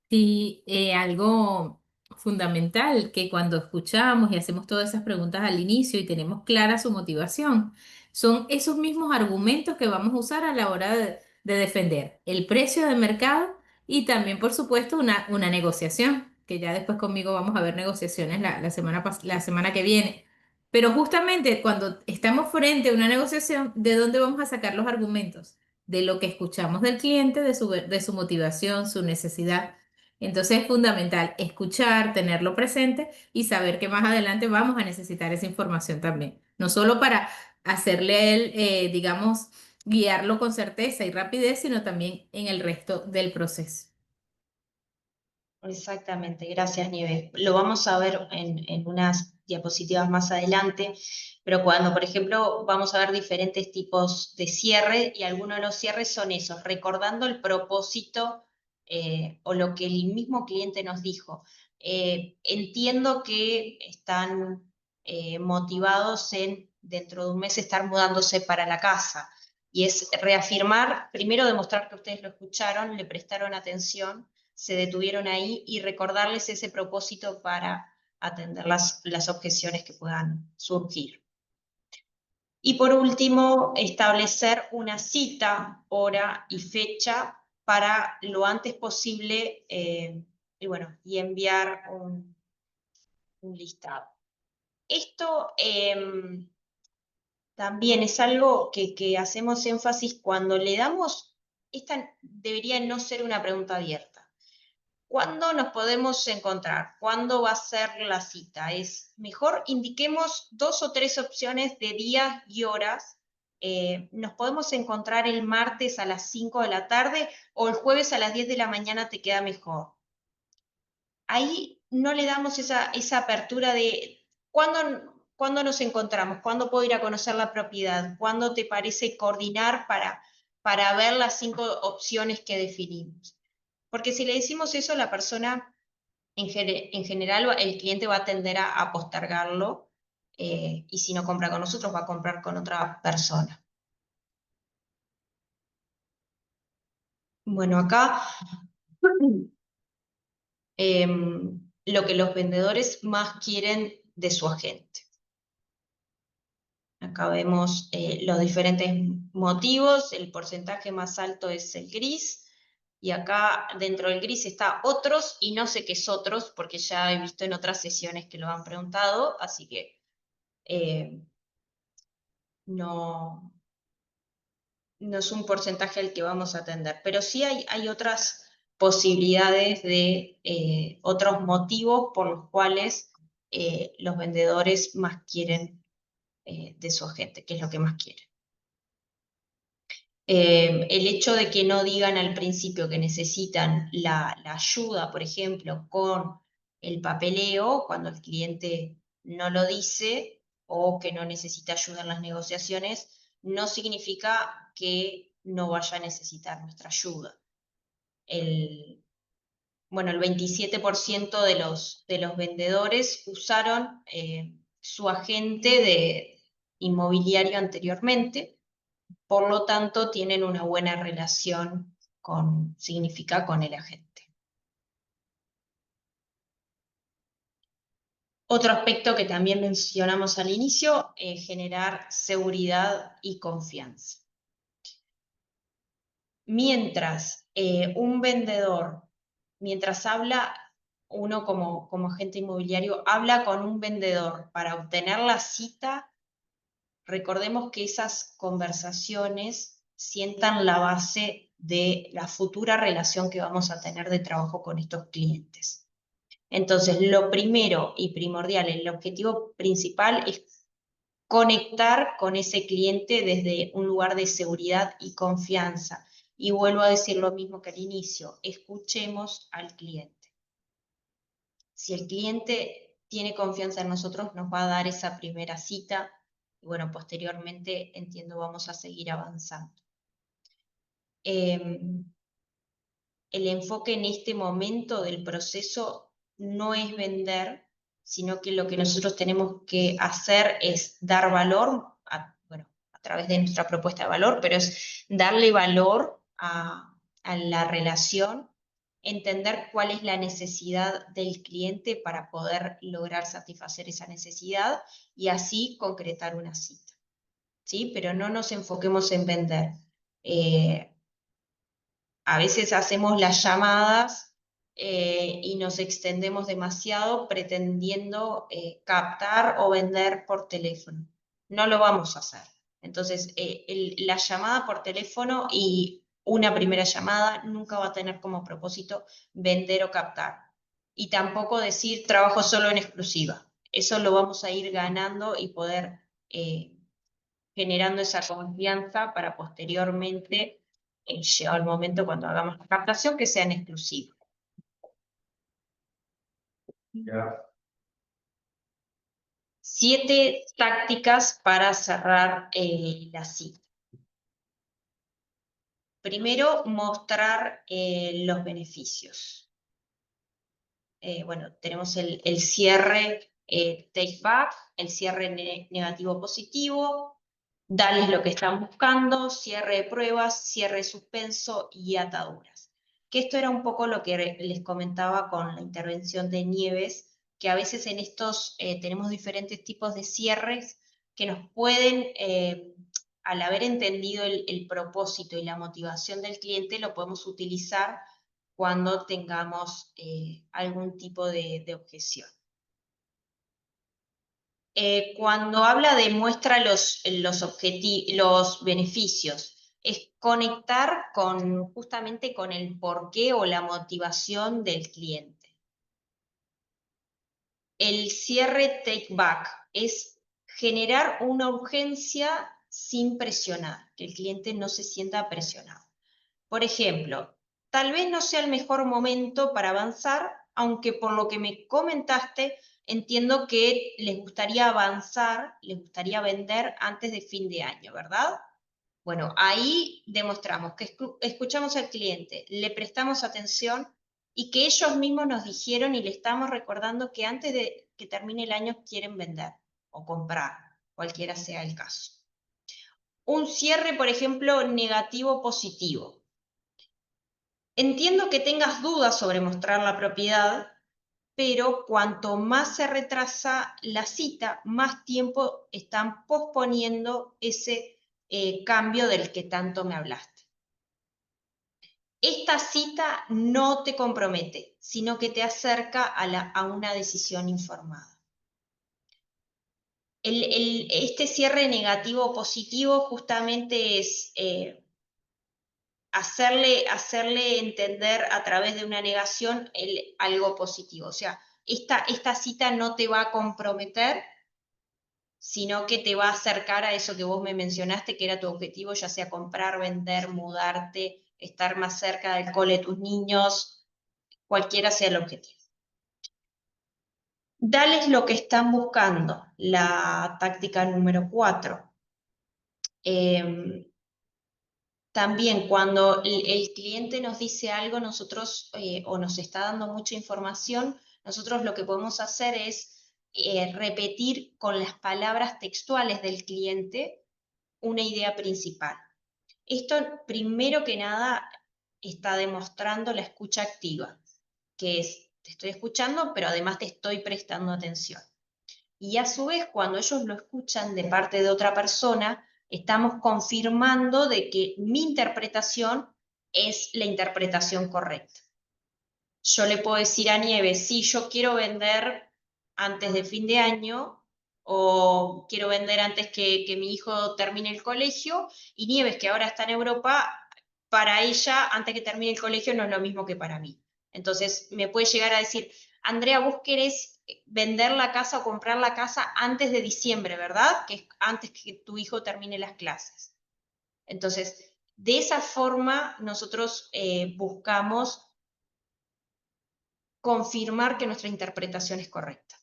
Sí, algo fundamental que cuando escuchamos y hacemos todas esas preguntas al inicio y tenemos clara su motivación, son esos mismos argumentos que vamos a usar a la hora de defender el precio de mercado y también, por supuesto, una negociación, que ya después conmigo vamos a ver negociaciones la semana que viene. Pero justamente cuando estamos frente a una negociación, ¿de dónde vamos a sacar los argumentos? De lo que escuchamos del cliente, de su motivación, su necesidad. Entonces es fundamental escuchar, tenerlo presente y saber que más adelante vamos a necesitar esa información también. No solo para hacerle a él, digamos, guiarlo con certeza y rapidez, sino también en el resto del proceso. Exactamente, gracias Nieves. Lo vamos a ver en unas diapositivas más adelante, pero cuando, por ejemplo, vamos a ver diferentes tipos de cierre y algunos de los cierres son esos, recordando el propósito o lo que el mismo cliente nos dijo. Entiendo que están motivados en dentro de un mes estar mudándose para la casa y es reafirmar, primero demostrar que ustedes lo escucharon, le prestaron atención, se detuvieron ahí y recordarles ese propósito para atender las objeciones que puedan surgir. Y por último, establecer una cita, hora y fecha para lo antes posible y enviar un listado. Esto también es algo que hacemos énfasis cuando le damos, esta debería no ser una pregunta abierta. ¿Cuándo nos podemos encontrar? ¿Cuándo va a ser la cita? Es mejor indiquemos 2 o 3 opciones de días y horas. Nos podemos encontrar el martes a las 5 de la tarde o el jueves a las 10 de la mañana te queda mejor. Ahí no le damos esa apertura de ¿cuándo nos encontramos? ¿Cuándo puedo ir a conocer la propiedad? ¿Cuándo te parece coordinar para ver las 5 opciones que definimos? Porque si le decimos eso, la persona, en general, el cliente va a tender a postergarlo y si no compra con nosotros, va a comprar con otra persona. Bueno, acá lo que los vendedores más quieren de su agente. Acá vemos los diferentes motivos, el porcentaje más alto es el gris, y acá dentro del gris está otros, y no sé qué es otros, porque ya he visto en otras sesiones que lo han preguntado, así que no es un porcentaje al que vamos a atender, pero sí hay otras posibilidades de otros motivos por los cuales los vendedores más quieren de su agente, que es lo que más quieren. El hecho de que no digan al principio que necesitan la ayuda, por ejemplo, con el papeleo, cuando el cliente no lo dice, o que no necesita ayuda en las negociaciones, no significa que no vaya a necesitar nuestra ayuda. Bueno, el 27% de los vendedores usaron su agente inmobiliario anteriormente, por lo tanto tienen una buena relación significa con el agente. Otro aspecto que también mencionamos al inicio es generar seguridad y confianza. Mientras un vendedor, mientras habla, uno como agente inmobiliario, habla con un vendedor para obtener la cita, recordemos que esas conversaciones sientan la base de la futura relación que vamos a tener de trabajo con estos clientes. Entonces, lo primero y primordial, el objetivo principal es conectar con ese cliente desde un lugar de seguridad y confianza. Y vuelvo a decir lo mismo que al inicio, escuchemos al cliente. Si el cliente tiene confianza en nosotros, nos va a dar esa primera cita, y bueno, posteriormente, entiendo, vamos a seguir avanzando. El enfoque en este momento del proceso no es vender, sino que lo que nosotros tenemos que hacer es dar valor, a través de nuestra propuesta de valor, pero es darle valor a la relación, entender cuál es la necesidad del cliente para poder lograr satisfacer esa necesidad y así concretar una cita. ¿Sí? Pero no nos enfoquemos en vender. A veces hacemos las llamadas y nos extendemos demasiado pretendiendo captar o vender por teléfono. No lo vamos a hacer. Entonces, la llamada por teléfono y una primera llamada nunca va a tener como propósito vender o captar. Y tampoco decir trabajo solo en exclusiva. Eso lo vamos a ir ganando y poder generando esa confianza para posteriormente, llegado el momento cuando hagamos la captación, que sean exclusivos. Ya. 7 tácticas para cerrar la cita. Primero, mostrar los beneficios. Bueno, tenemos el cierre take back, el cierre negativo positivo, darles lo que están buscando, cierre de pruebas, cierre de suspenso y ataduras. Que esto era un poco lo que les comentaba con la intervención de Nieves, que a veces en estos tenemos diferentes tipos de cierres que nos pueden, al haber entendido el propósito y la motivación del cliente, lo podemos utilizar cuando tengamos algún tipo de objeción. Cuando habla de muestra los beneficios, es conectar justamente con el porqué o la motivación del cliente. El cierre take back es generar una urgencia sin presionar, que el cliente no se sienta presionado. Por ejemplo, tal vez no sea el mejor momento para avanzar, aunque por lo que me comentaste, entiendo que les gustaría avanzar, les gustaría vender antes de fin de año, ¿verdad? Bueno, ahí demostramos que escuchamos al cliente, le prestamos atención y que ellos mismos nos dijeron y le estamos recordando que antes de que termine el año quieren vender o comprar, cualquiera sea el caso. Un cierre, por ejemplo, negativo positivo. Entiendo que tengas dudas sobre mostrar la propiedad, pero cuanto más se retrasa la cita, más tiempo están posponiendo ese cambio del que tanto me hablaste. Esta cita no te compromete, sino que te acerca a una decisión informada. Este cierre negativo o positivo justamente es hacerle entender a través de una negación algo positivo. O sea, esta cita no te va a comprometer, sino que te va a acercar a eso que vos me mencionaste, que era tu objetivo, ya sea comprar, vender, mudarte, estar más cerca del cole de tus niños, cualquiera sea el objetivo. Dales lo que están buscando, la táctica número 4. También cuando el cliente nos dice algo, nosotros, o nos está dando mucha información, nosotros lo que podemos hacer es repetir con las palabras textuales del cliente una idea principal. Esto, primero que nada, está demostrando la escucha activa, que es, te estoy escuchando, pero además te estoy prestando atención. Y a su vez, cuando ellos lo escuchan de parte de otra persona, estamos confirmando de que mi interpretación es la interpretación correcta. Yo le puedo decir a Nieves, sí, yo quiero vender antes de fin de año, o quiero vender antes que mi hijo termine el colegio, y Nieves, que ahora está en Europa, para ella, antes que termine el colegio, no es lo mismo que para mí. Entonces, me puede llegar a decir, Andrea, vos querés vender la casa o comprar la casa antes de diciembre, ¿verdad? Que es antes que tu hijo termine las clases. Entonces, de esa forma, nosotros buscamos confirmar que nuestra interpretación es correcta.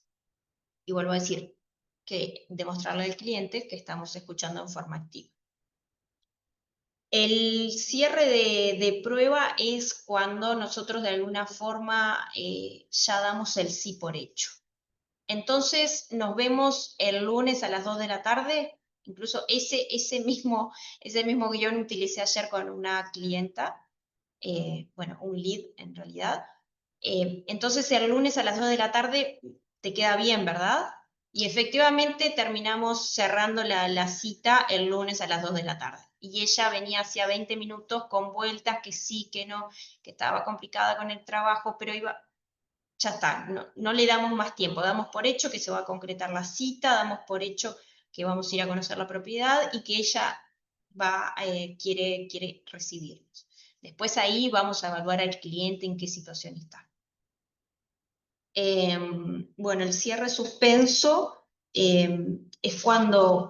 Y vuelvo a decir, que demostrarle al cliente que estamos escuchando en forma activa. El cierre de prueba es cuando nosotros de alguna forma ya damos el sí por hecho. Entonces nos vemos el lunes a las 2 de la tarde, incluso ese mismo guión utilicé ayer con una clienta, bueno, un lead en realidad. Entonces el lunes a las 2 de la tarde te queda bien, ¿verdad? Y efectivamente terminamos cerrando la cita el lunes a las 2 de la tarde. Y ella venía hacía 20 minutos con vueltas, que sí, que no, que estaba complicada con el trabajo, pero iba, ya está, no le damos más tiempo, damos por hecho que se va a concretar la cita, damos por hecho que vamos a ir a conocer la propiedad y que ella quiere recibirnos. Después ahí vamos a evaluar al cliente en qué situación está. Bueno, el cierre suspenso es cuando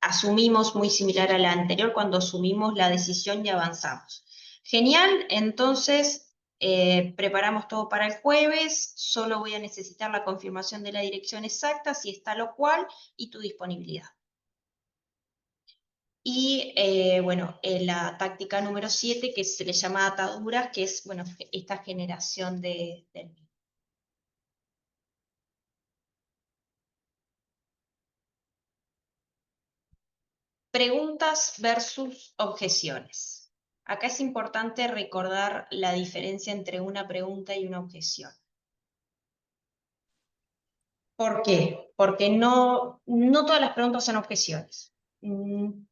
asumimos, muy similar a la anterior, cuando asumimos la decisión y avanzamos. Genial, entonces preparamos todo para el jueves, solo voy a necesitar la confirmación de la dirección exacta, si está lo cual, y tu disponibilidad. Y bueno, la táctica número 7, que se le llama ataduras, que es, bueno, esta generación del mismo. Preguntas versus objeciones. Acá es importante recordar la diferencia entre una pregunta y una objeción. ¿Por qué? Porque no todas las preguntas son objeciones.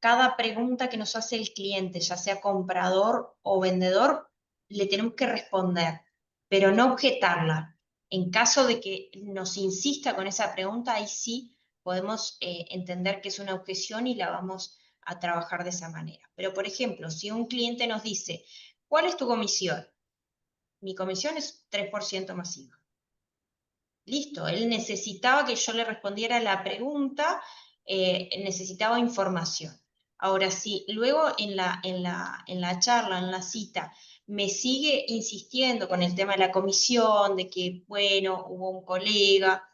Cada pregunta que nos hace el cliente, ya sea comprador o vendedor, le tenemos que responder, pero no objetarla. En caso de que nos insista con esa pregunta, ahí sí podemos entender que es una objeción y la vamos a trabajar de esa manera. Pero, por ejemplo, si un cliente nos dice, ¿cuál es tu comisión? Mi comisión es 3% masiva. Listo, él necesitaba que yo le respondiera la pregunta, necesitaba información. Ahora, si luego en la charla, en la cita, me sigue insistiendo con el tema de la comisión, de que, bueno, hubo un colega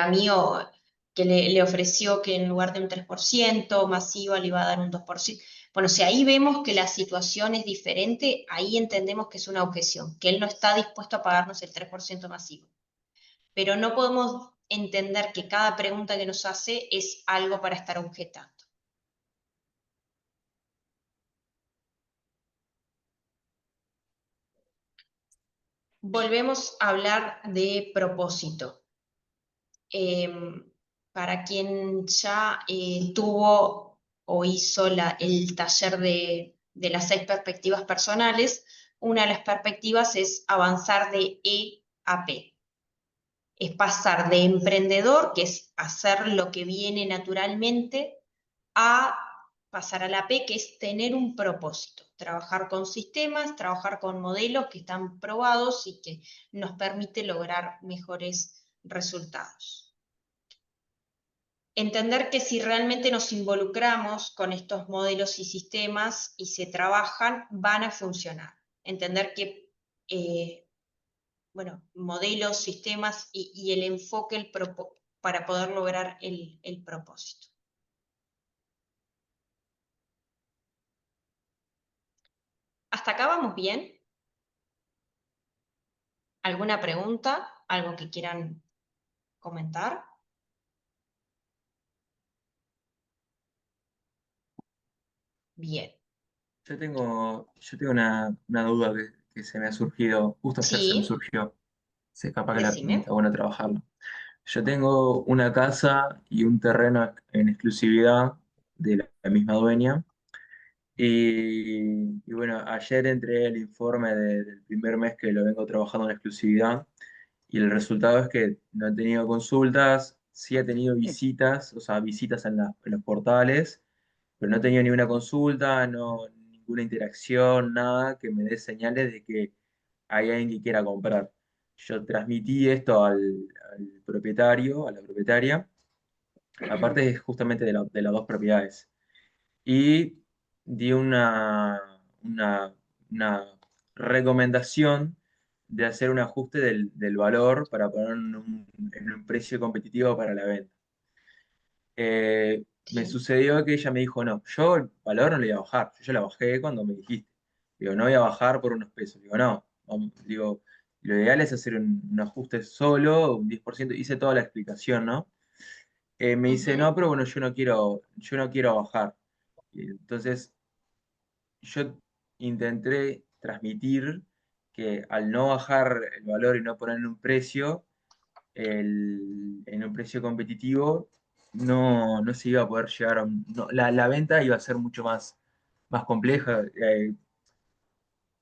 mío, que le ofreció que en lugar de un 3% masiva le iba a dar un 2%. Bueno, si ahí vemos que la situación es diferente, ahí entendemos que es una objeción, que él no está dispuesto a pagarnos el 3% masivo. Pero no podemos entender que cada pregunta que nos hace es algo para estar objetando. Volvemos a hablar de propósito. Para quien ya tuvo o hizo el taller de las 6 perspectivas personales, una de las perspectivas es avanzar de E a P. Es pasar de emprendedor, que es hacer lo que viene naturalmente, a pasar a la P, que es tener un propósito, trabajar con sistemas, trabajar con modelos que están probados y que nos permite lograr mejores resultados. Entender que si realmente nos involucramos con estos modelos y sistemas y se trabajan, van a funcionar. Entender que bueno, modelos, sistemas y el enfoque para poder lograr el propósito. ¿Hasta acá vamos bien? ¿Alguna pregunta? ¿Algo que quieran comentar? Bien. Yo tengo una duda que se me ha surgido, justo ayer se me Sí, surgió, se capaz que está decime. bueno trabajarlo. Yo tengo una casa y un terreno en exclusividad de la misma dueña. Y bueno, ayer entregué el informe del primer mes que lo vengo trabajando en exclusividad y el resultado es que no he tenido consultas, sí he tenido visitas, o sea, visitas en los portales, pero no he tenido ni una consulta, no, ninguna interacción, nada que me dé señales de que hay alguien que quiera comprar. Yo transmití esto al propietario, a la propietaria, aparte es justamente de las dos propiedades y di una recomendación de hacer un ajuste del valor para poner en un precio competitivo para la venta. Me Sí. sucedió que ella me dijo, no, yo el valor no le iba a bajar, yo la bajé cuando me dijiste. Digo, no voy a bajar por unos pesos. Digo, no, digo, lo ideal es hacer un ajuste solo, un 10%. Hice toda la explicación, ¿no? Me dice, no, Ujú. pero bueno, yo no quiero bajar. Y entonces, yo intenté transmitir que al no bajar el valor y no poner en un precio, en un precio competitivo, no se iba a poder llegar la venta iba a ser mucho más compleja.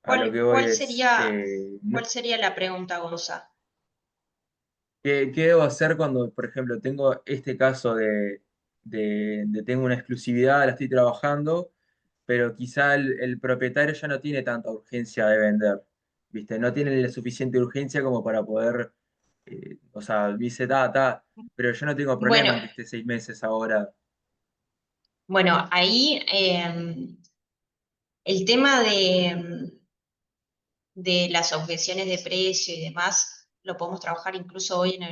A lo que voy ¿Cuál es, sería, cuál sería la pregunta, Gonza? ¿qué debo hacer cuando, por ejemplo, tengo este caso tengo una exclusividad, la estoy trabajando, pero quizá el propietario ya no tiene tanta urgencia de vender, ¿viste? No tiene la suficiente urgencia como para poder, o sea, dice, pero yo no tengo Bueno, problema en que esté 6 meses ahora. bueno, ahí el tema de las objeciones de precio y demás lo podemos trabajar incluso hoy en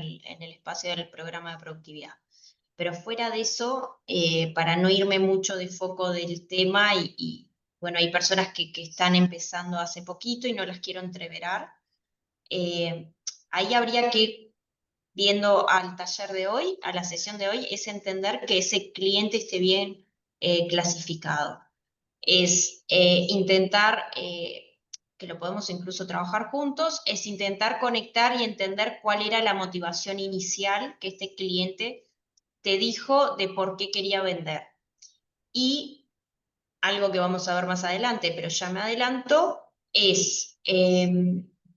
el espacio del programa de productividad. Pero fuera de eso, para no irme mucho de foco del tema bueno, hay personas que están empezando hace poquito y no las quiero entreverar, ahí habría que, viendo al taller de hoy, a la sesión de hoy, es entender que ese cliente esté bien clasificado. Es intentar, que lo podemos incluso trabajar juntos, es intentar conectar y entender cuál era la motivación inicial que este cliente te dijo de por qué quería vender. Y algo que vamos a ver más adelante, pero ya me adelanto, es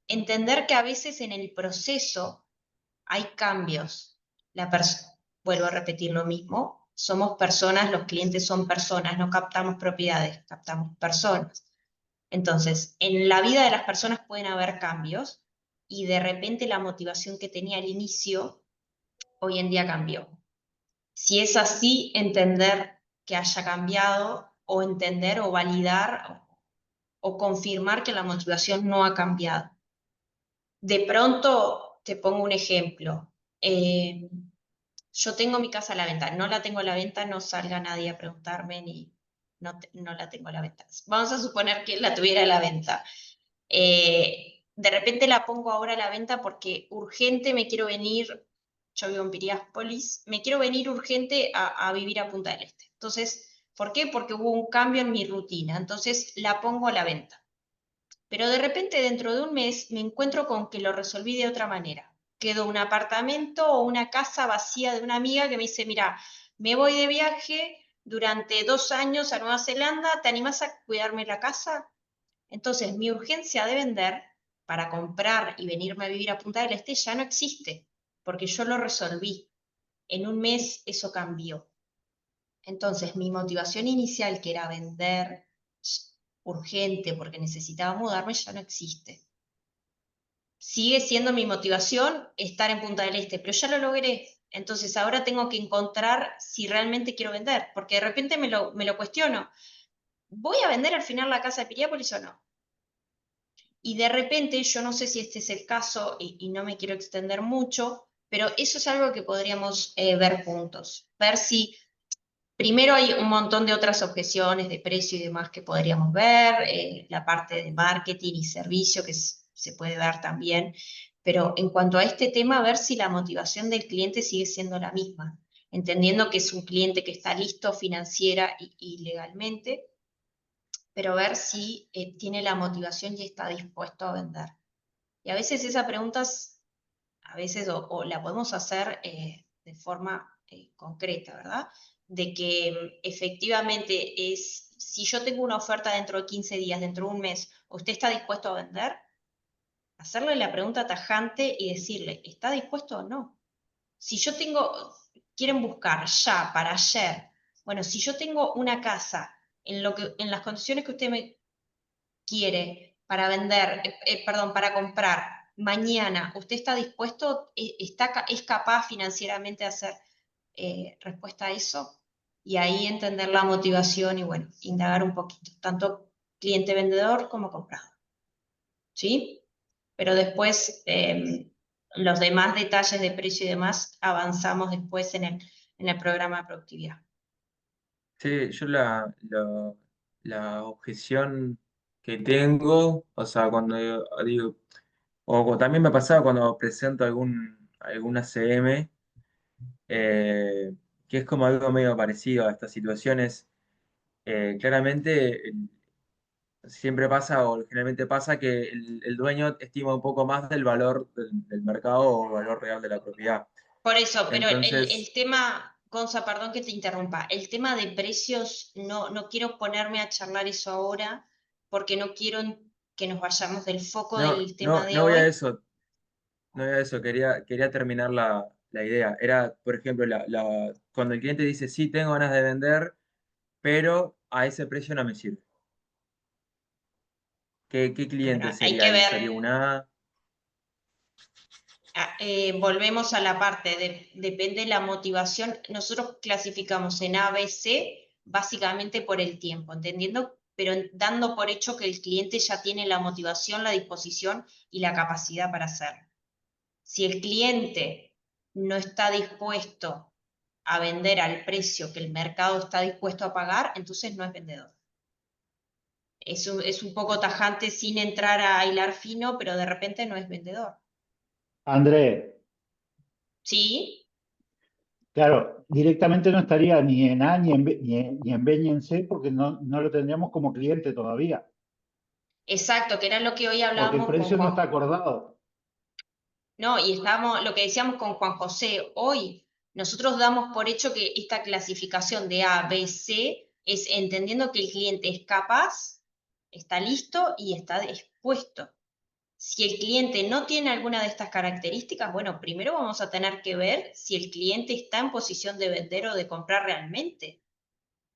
entender que a veces en el proceso hay cambios. Vuelvo a repetir lo mismo, somos personas, los clientes son personas, no captamos propiedades, captamos personas. Entonces, en la vida de las personas pueden haber cambios y de repente la motivación que tenía al inicio, hoy en día cambió. Si es así, entender que haya cambiado o entender o validar o confirmar que la motivación no ha cambiado. De pronto, te pongo un ejemplo. Yo tengo mi casa a la venta, no la tengo a la venta, no salga nadie a preguntarme ni no la tengo a la venta. Vamos a suponer que la tuviera a la venta. De repente la pongo ahora a la venta porque urgente me quiero venir, yo vivo en Piriápolis, me quiero venir urgente a vivir a Punta del Este. Entonces, ¿por qué? Porque hubo un cambio en mi rutina, entonces la pongo a la venta. Pero de repente dentro de un mes me encuentro con que lo resolví de otra manera. Quedó un apartamento o una casa vacía de una amiga que me dice, mira, me voy de viaje durante 2 años a Nueva Zelanda, ¿te animás a cuidarme la casa? Entonces, mi urgencia de vender para comprar y venirme a vivir a Punta del Este ya no existe, porque yo lo resolví. En un mes eso cambió. Entonces, mi motivación inicial, que era vender urgente porque necesitaba mudarme, ya no existe. Sigue siendo mi motivación estar en Punta del Este, pero ya lo logré. Entonces, ahora tengo que encontrar si realmente quiero vender, porque de repente me lo cuestiono. ¿Voy a vender al final la casa de Piriápolis o no? Y de repente, yo no sé si este es el caso y no me quiero extender mucho, pero eso es algo que podríamos ver juntos. Ver si Primero hay un montón de otras objeciones de precio y demás que podríamos ver, la parte de marketing y servicio que se puede ver también, pero en cuanto a este tema, ver si la motivación del cliente sigue siendo la misma, entendiendo que es un cliente que está listo financiera y legalmente, pero ver si tiene la motivación y está dispuesto a vender. Y a veces esas preguntas, a veces o la podemos hacer de forma concreta, ¿verdad? De que efectivamente es, si yo tengo una oferta dentro de 15 días, dentro de un mes, ¿usted está dispuesto a vender? Hacerle la pregunta tajante y decirle, ¿está dispuesto o no? Si yo quieren buscar ya, para ayer, bueno, si yo tengo una casa en las condiciones que usted me quiere para vender, perdón, para comprar mañana, ¿usted está dispuesto, es capaz financieramente de hacer respuesta a eso? Y ahí entender la motivación y bueno, indagar un poquito, tanto cliente vendedor como comprador. ¿Sí? Pero después los demás detalles de precio y demás avanzamos después en el programa de productividad. Sí, yo la objeción que tengo, o sea, cuando digo, también me ha pasado cuando presento algún ACM, eh, que es como algo medio parecido a estas situaciones. Claramente siempre pasa, o generalmente pasa, que el dueño estima un poco más del valor del mercado o valor real de la propiedad. Por eso, pero Entonces, el tema, Gonza, perdón que te interrumpa, el tema de precios, no quiero ponerme a charlar eso ahora, porque no quiero que nos vayamos del foco del tema de no voy a hoy. eso, no voy a eso, quería terminar la idea. Era, por ejemplo, cuando el cliente dice, sí, tengo ganas de vender, pero a ese precio no me sirve. ¿Qué Bueno, cliente hay sería que ahí? ver, ¿Sería una A? volvemos a la parte depende de la motivación. Nosotros clasificamos en A, B, C, básicamente por el tiempo, entendiendo, pero dando por hecho que el cliente ya tiene la motivación, la disposición y la capacidad para hacerlo. Si el cliente no está dispuesto a vender al precio que el mercado está dispuesto a pagar, entonces no es vendedor. Es un poco tajante sin entrar a hilar fino, pero de repente no es vendedor. André, ¿Sí? claro, directamente no estaría ni en A, ni en B, ni en C, porque no lo tendríamos como cliente todavía, Exacto, que era lo que hoy porque el hablábamos con precio no Juan. está acordado. No, y estábamos, lo que decíamos con Juan José, hoy nosotros damos por hecho que esta clasificación de A, B, C es entendiendo que el cliente es capaz, está listo y está dispuesto. Si el cliente no tiene alguna de estas características, bueno, primero vamos a tener que ver si el cliente está en posición de vender o de comprar realmente.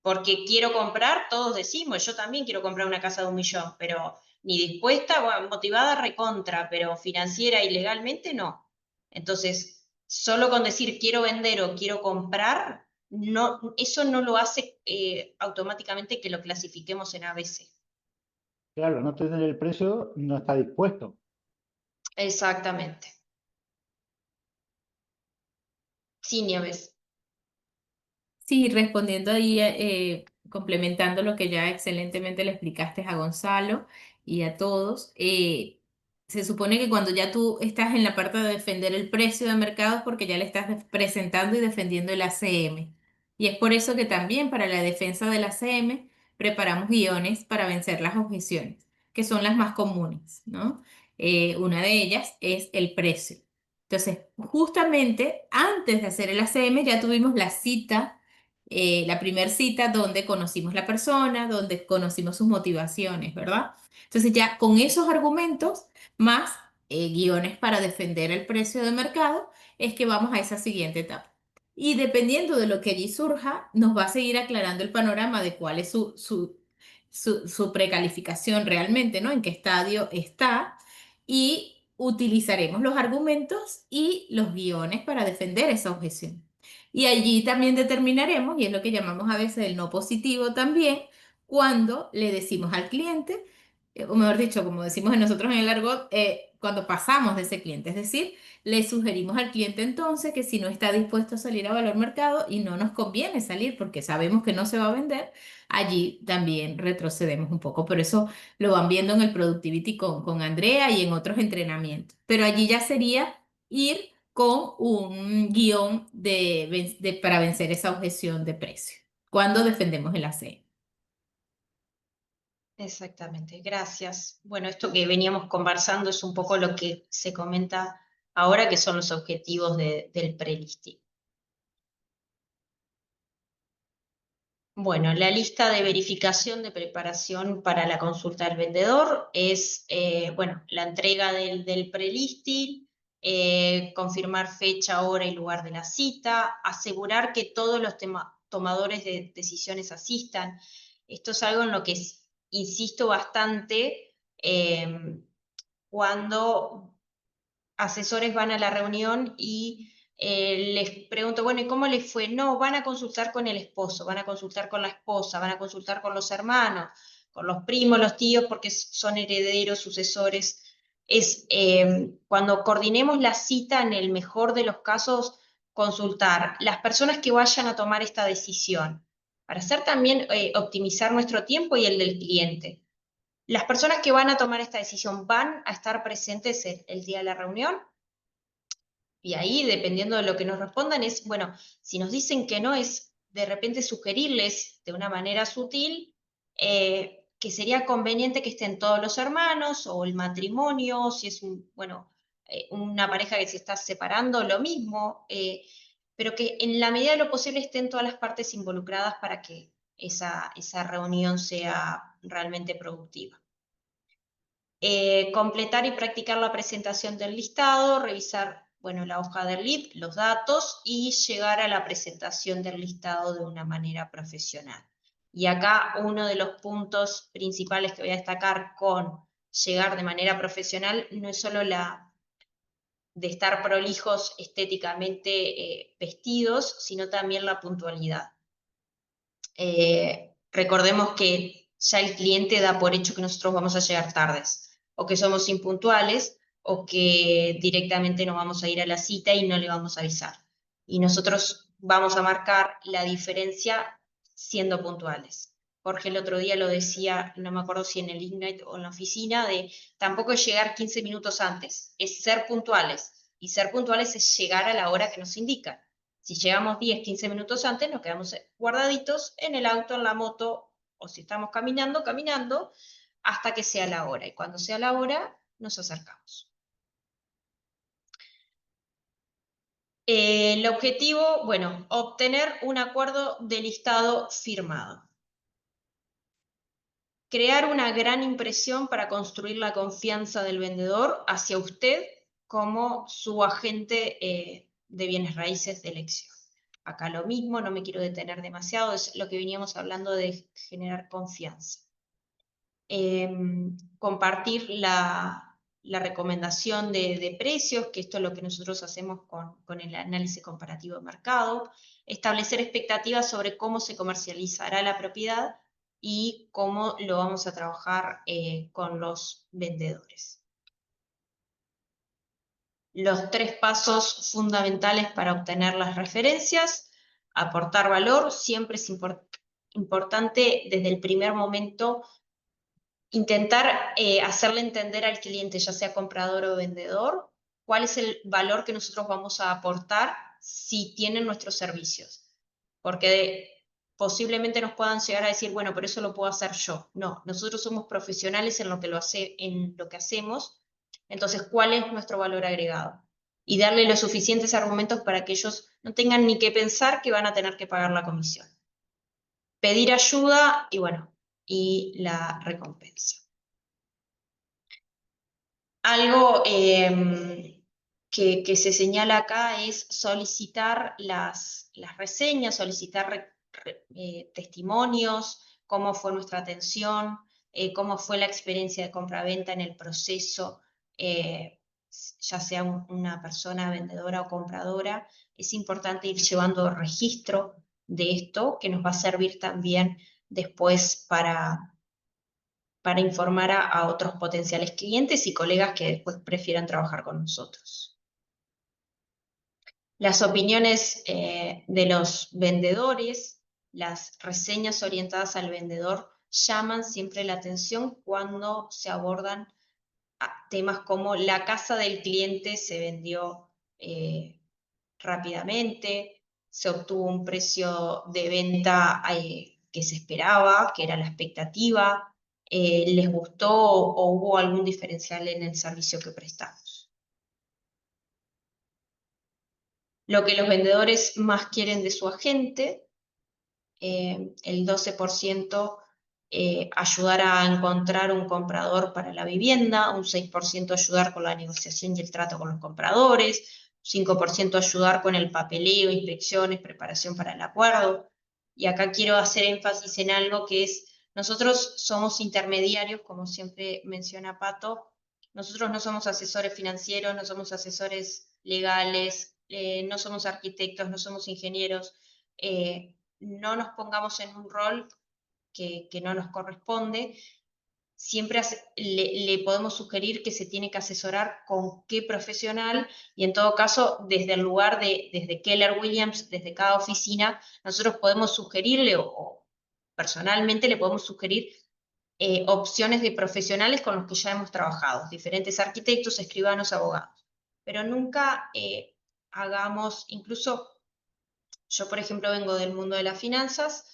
Porque quiero comprar, todos decimos, yo también quiero comprar una casa de 1 millón, pero ni dispuesta, bueno, motivada recontra, pero financiera y legalmente no. Entonces, solo con decir quiero vender o quiero comprar, no, eso no lo hace automáticamente que lo clasifiquemos en ABC. Claro, no tener el precio no está dispuesto. Exactamente. Sí, Nieves. Sí, respondiendo ahí, complementando lo que ya excelentemente le explicaste a Gonzalo y a todos, se supone que cuando ya tú estás en la parte de defender el precio de mercado es porque ya le estás presentando y defendiendo el ACM. Y es por eso que también para la defensa del ACM preparamos guiones para vencer las objeciones, que son las más comunes, ¿no? Una de ellas es el precio. Entonces, justamente antes de hacer el ACM ya tuvimos la cita, la primera cita donde conocimos la persona, donde conocimos sus motivaciones, ¿verdad? Entonces ya con esos argumentos más guiones para defender el precio de mercado es que vamos a esa siguiente etapa. Y dependiendo de lo que allí surja, nos va a seguir aclarando el panorama de cuál es su precalificación realmente, ¿no? En qué estadio está. Y utilizaremos los argumentos y los guiones para defender esa objeción. Y allí también determinaremos, y es lo que llamamos a veces el no positivo también, cuando le decimos al cliente, o mejor dicho, como decimos nosotros en el argot, cuando pasamos de ese cliente. Es decir, le sugerimos al cliente entonces que si no está dispuesto a salir a valor mercado y no nos conviene salir porque sabemos que no se va a vender, allí también retrocedemos un poco. Por eso lo van viendo en el Productivity con Andrea y en otros entrenamientos. Pero allí ya sería ir con un guión para vencer esa objeción de precio, cuando defendemos el ACE. Exactamente, gracias. Bueno, esto que veníamos conversando es un poco lo que se comenta ahora, que son los objetivos del pre-listing. Bueno, la lista de verificación de preparación para la consulta del vendedor es, bueno, la entrega del pre-listing, confirmar fecha, hora y lugar de la cita, asegurar que todos los tomadores de decisiones asistan. Esto es algo en lo que insisto bastante cuando asesores van a la reunión y les pregunto, bueno, ¿y cómo les fue? No, van a consultar con el esposo, van a consultar con la esposa, van a consultar con los hermanos, con los primos, los tíos, porque son herederos, sucesores. Es cuando coordinemos la cita, en el mejor de los casos, consultar las personas que vayan a tomar esta decisión, para hacer también optimizar nuestro tiempo y el del cliente. Las personas que van a tomar esta decisión van a estar presentes el día de la reunión. Y ahí, dependiendo de lo que nos respondan, es, bueno, si nos dicen que no, es de repente sugerirles de una manera sutil que sería conveniente que estén todos los hermanos o el matrimonio, si es una pareja que se está separando, lo mismo, pero que en la medida de lo posible estén todas las partes involucradas para que esa reunión sea realmente productiva. Completar y practicar la presentación del listado, revisar, bueno, la hoja del lead, los datos y llegar a la presentación del listado de una manera profesional. Y acá uno de los puntos principales que voy a destacar con llegar de manera profesional no es solo de estar prolijos estéticamente vestidos, sino también la puntualidad. Recordemos que ya el cliente da por hecho que nosotros vamos a llegar tardes, o que somos impuntuales, o que directamente no vamos a ir a la cita y no le vamos a avisar. Y nosotros vamos a marcar la diferencia siendo puntuales. Jorge el otro día lo decía, no me acuerdo si en el Ignite o en la oficina, de tampoco es llegar 15 minutos antes, es ser puntuales. Y ser puntuales es llegar a la hora que nos indican. Si llegamos 10, 15 minutos antes, nos quedamos guardaditos en el auto, en la moto, o si estamos caminando, caminando, hasta que sea la hora. Y cuando sea la hora, nos acercamos. El objetivo, bueno, obtener un acuerdo de listado firmado. Crear una gran impresión para construir la confianza del vendedor hacia usted como su agente de bienes raíces de elección. Acá lo mismo, no me quiero detener demasiado, es lo que veníamos hablando de generar confianza. Compartir la recomendación de precios, que esto es lo que nosotros hacemos con el análisis comparativo de mercado. Establecer expectativas sobre cómo se comercializará la propiedad y cómo lo vamos a trabajar con los vendedores. Los 3 pasos fundamentales para obtener las referencias: aportar valor, siempre es importante desde el primer momento intentar hacerle entender al cliente, ya sea comprador o vendedor, cuál es el valor que nosotros vamos a aportar si tienen nuestros servicios. Porque posiblemente nos puedan llegar a decir, bueno, pero eso lo puedo hacer yo. No, nosotros somos profesionales en lo que hacemos, entonces, ¿cuál es nuestro valor agregado? Y darle los suficientes argumentos para que ellos no tengan ni que pensar que van a tener que pagar la comisión. Pedir ayuda y bueno, y la recompensa. Algo que se señala acá es solicitar las reseñas, solicitar testimonios, cómo fue nuestra atención, cómo fue la experiencia de compra-venta en el proceso, ya sea una persona vendedora o compradora. Es importante ir llevando registro de esto, que nos va a servir también después para para informar a otros potenciales clientes y colegas que después prefieran trabajar con nosotros. Las opiniones de los vendedores, las reseñas orientadas al vendedor, llaman siempre la atención cuando se abordan temas como la casa del cliente se vendió rápidamente, se obtuvo un precio de venta que se esperaba, que era la expectativa, les gustó o hubo algún diferencial en el servicio que prestamos. Lo que los vendedores más quieren de su agente, el 12% ayudar a encontrar un comprador para la vivienda, un 6% ayudar con la negociación y el trato con los compradores, 5% ayudar con el papeleo, inspecciones, preparación para el acuerdo. Y acá quiero hacer énfasis en algo que es, nosotros somos intermediarios, como siempre menciona Pato, nosotros no somos asesores financieros, no somos asesores legales, no somos arquitectos, no somos ingenieros, no nos pongamos en un rol que no nos corresponde. Siempre le podemos sugerir que se tiene que asesorar con qué profesional y en todo caso desde el lugar desde Keller Williams, desde cada oficina, nosotros podemos sugerirle o personalmente le podemos sugerir opciones de profesionales con los que ya hemos trabajado, diferentes arquitectos, escribanos, abogados. Pero nunca hagamos, incluso yo, por ejemplo, vengo del mundo de las finanzas,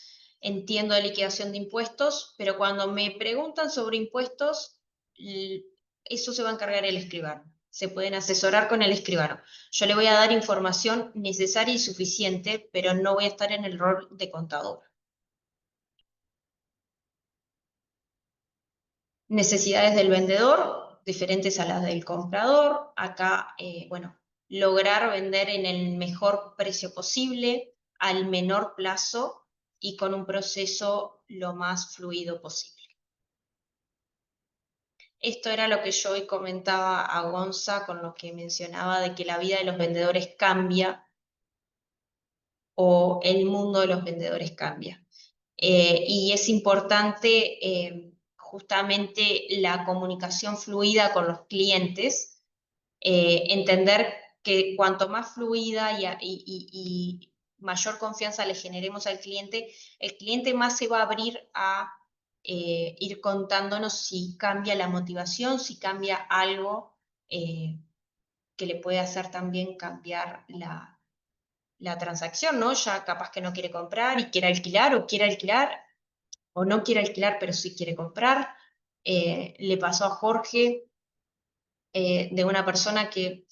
entiendo de liquidación de impuestos, pero cuando me preguntan sobre impuestos, eso se va a encargar el escribano. Se pueden asesorar con el escribano. Yo le voy a dar información necesaria y suficiente, pero no voy a estar en el rol de contador. Necesidades del vendedor, diferentes a las del comprador. Acá, bueno, lograr vender en el mejor precio posible, al menor plazo y con un proceso lo más fluido posible. Esto era lo que yo hoy comentaba a Gonza con lo que mencionaba de que la vida de los vendedores cambia o el mundo de los vendedores cambia. Y es importante justamente la comunicación fluida con los clientes, entender que cuanto más fluida y mayor confianza le generemos al cliente, el cliente más se va a abrir a ir contándonos si cambia la motivación, si cambia algo que le puede hacer también cambiar la transacción, ¿no? Ya capaz que no quiere comprar y quiere alquilar, o quiere alquilar, o no quiere alquilar, pero sí quiere comprar. Le pasó a Jorge de una persona que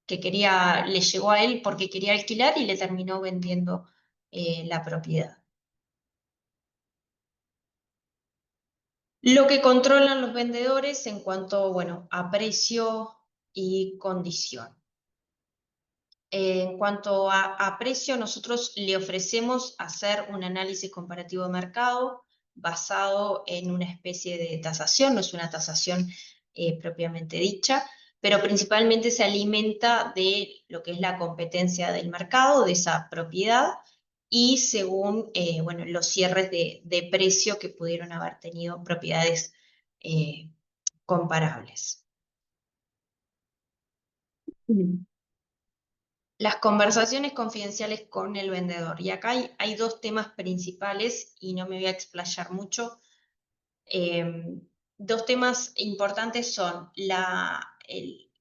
le llegó a él porque quería alquilar y le terminó vendiendo la propiedad. Lo que controlan los vendedores en cuanto, bueno, a precio y condición. En cuanto a precio, nosotros le ofrecemos hacer un análisis comparativo de mercado basado en una especie de tasación, no es una tasación propiamente dicha, pero principalmente se alimenta de lo que es la competencia del mercado, de esa propiedad, y según bueno, los cierres de precio que pudieron haber tenido propiedades comparables. Las conversaciones confidenciales con el vendedor. Y acá hay dos temas principales y no me voy a explayar mucho. Dos temas importantes son la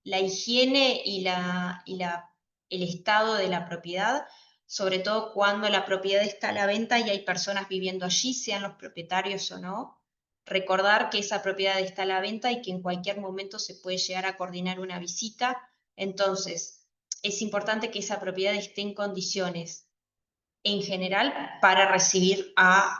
higiene y el estado de la propiedad, sobre todo cuando la propiedad está a la venta y hay personas viviendo allí, sean los propietarios o no. Recordar que esa propiedad está a la venta y que en cualquier momento se puede llegar a coordinar una visita. Entonces, es importante que esa propiedad esté en condiciones, en general, para recibir a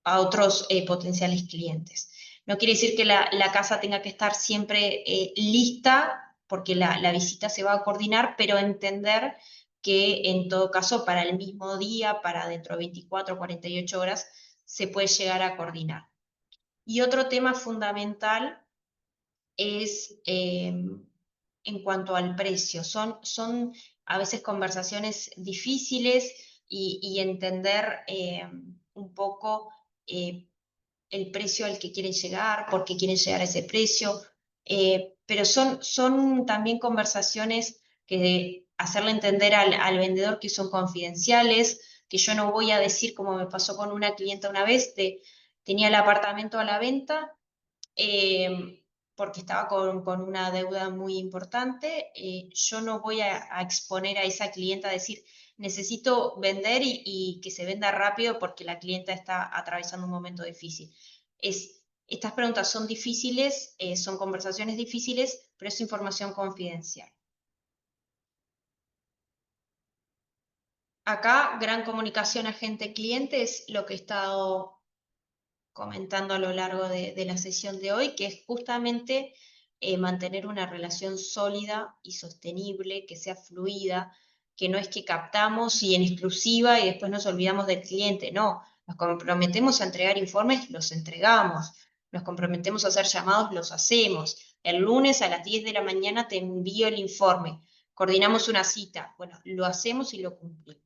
otros potenciales clientes. No quiere decir que la casa tenga que estar siempre lista, porque la visita se va a coordinar, pero entender que en todo caso para el mismo día, para dentro de 24 o 48 horas, se puede llegar a coordinar. Y otro tema fundamental es en cuanto al precio. Son a veces conversaciones difíciles y entender un poco el precio al que quieren llegar, por qué quieren llegar a ese precio, pero son también conversaciones que hacerle entender al vendedor que son confidenciales, que yo no voy a decir, como me pasó con una clienta una vez, tenía el apartamento a la venta, porque estaba con una deuda muy importante, yo no voy a exponer a esa clienta a decir, necesito vender y que se venda rápido porque la clienta está atravesando un momento difícil. Estas preguntas son difíciles, son conversaciones difíciles, pero es información confidencial. Acá, gran comunicación agente-cliente es lo que he estado comentando a lo largo de la sesión de hoy, que es justamente mantener una relación sólida y sostenible, que sea fluida, que no es que captamos y en exclusiva y después nos olvidamos del cliente, no, nos comprometemos a entregar informes, los entregamos, nos comprometemos a hacer llamados, los hacemos, el lunes a las 10 de la mañana te envío el informe, coordinamos una cita, bueno, lo hacemos y lo cumplimos.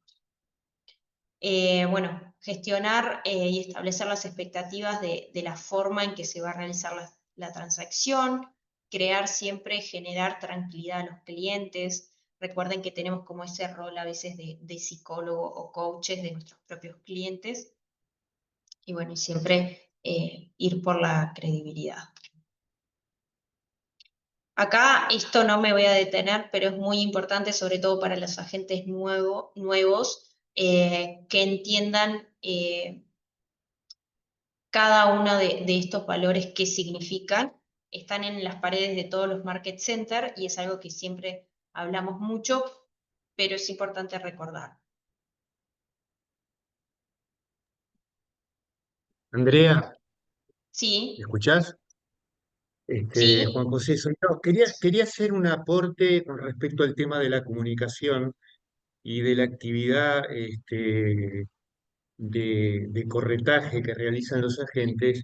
Bueno, gestionar y establecer las expectativas de la forma en que se va a realizar la transacción, crear siempre, generar tranquilidad a los clientes. Recuerden que tenemos como ese rol a veces de psicólogo o coaches de nuestros propios clientes. Y bueno, y siempre ir por la credibilidad. Acá esto no me voy a detener, pero es muy importante, sobre todo para los agentes nuevos, que entiendan cada uno de estos valores qué significan. Están en las paredes de todos los market centers y es algo que siempre hablamos mucho, pero es importante recordar. Andrea, Sí, ¿me escuchás? sí, Juan José, soy yo. Quería hacer un aporte con respecto al tema de la comunicación y de la actividad de corretaje que realizan los agentes,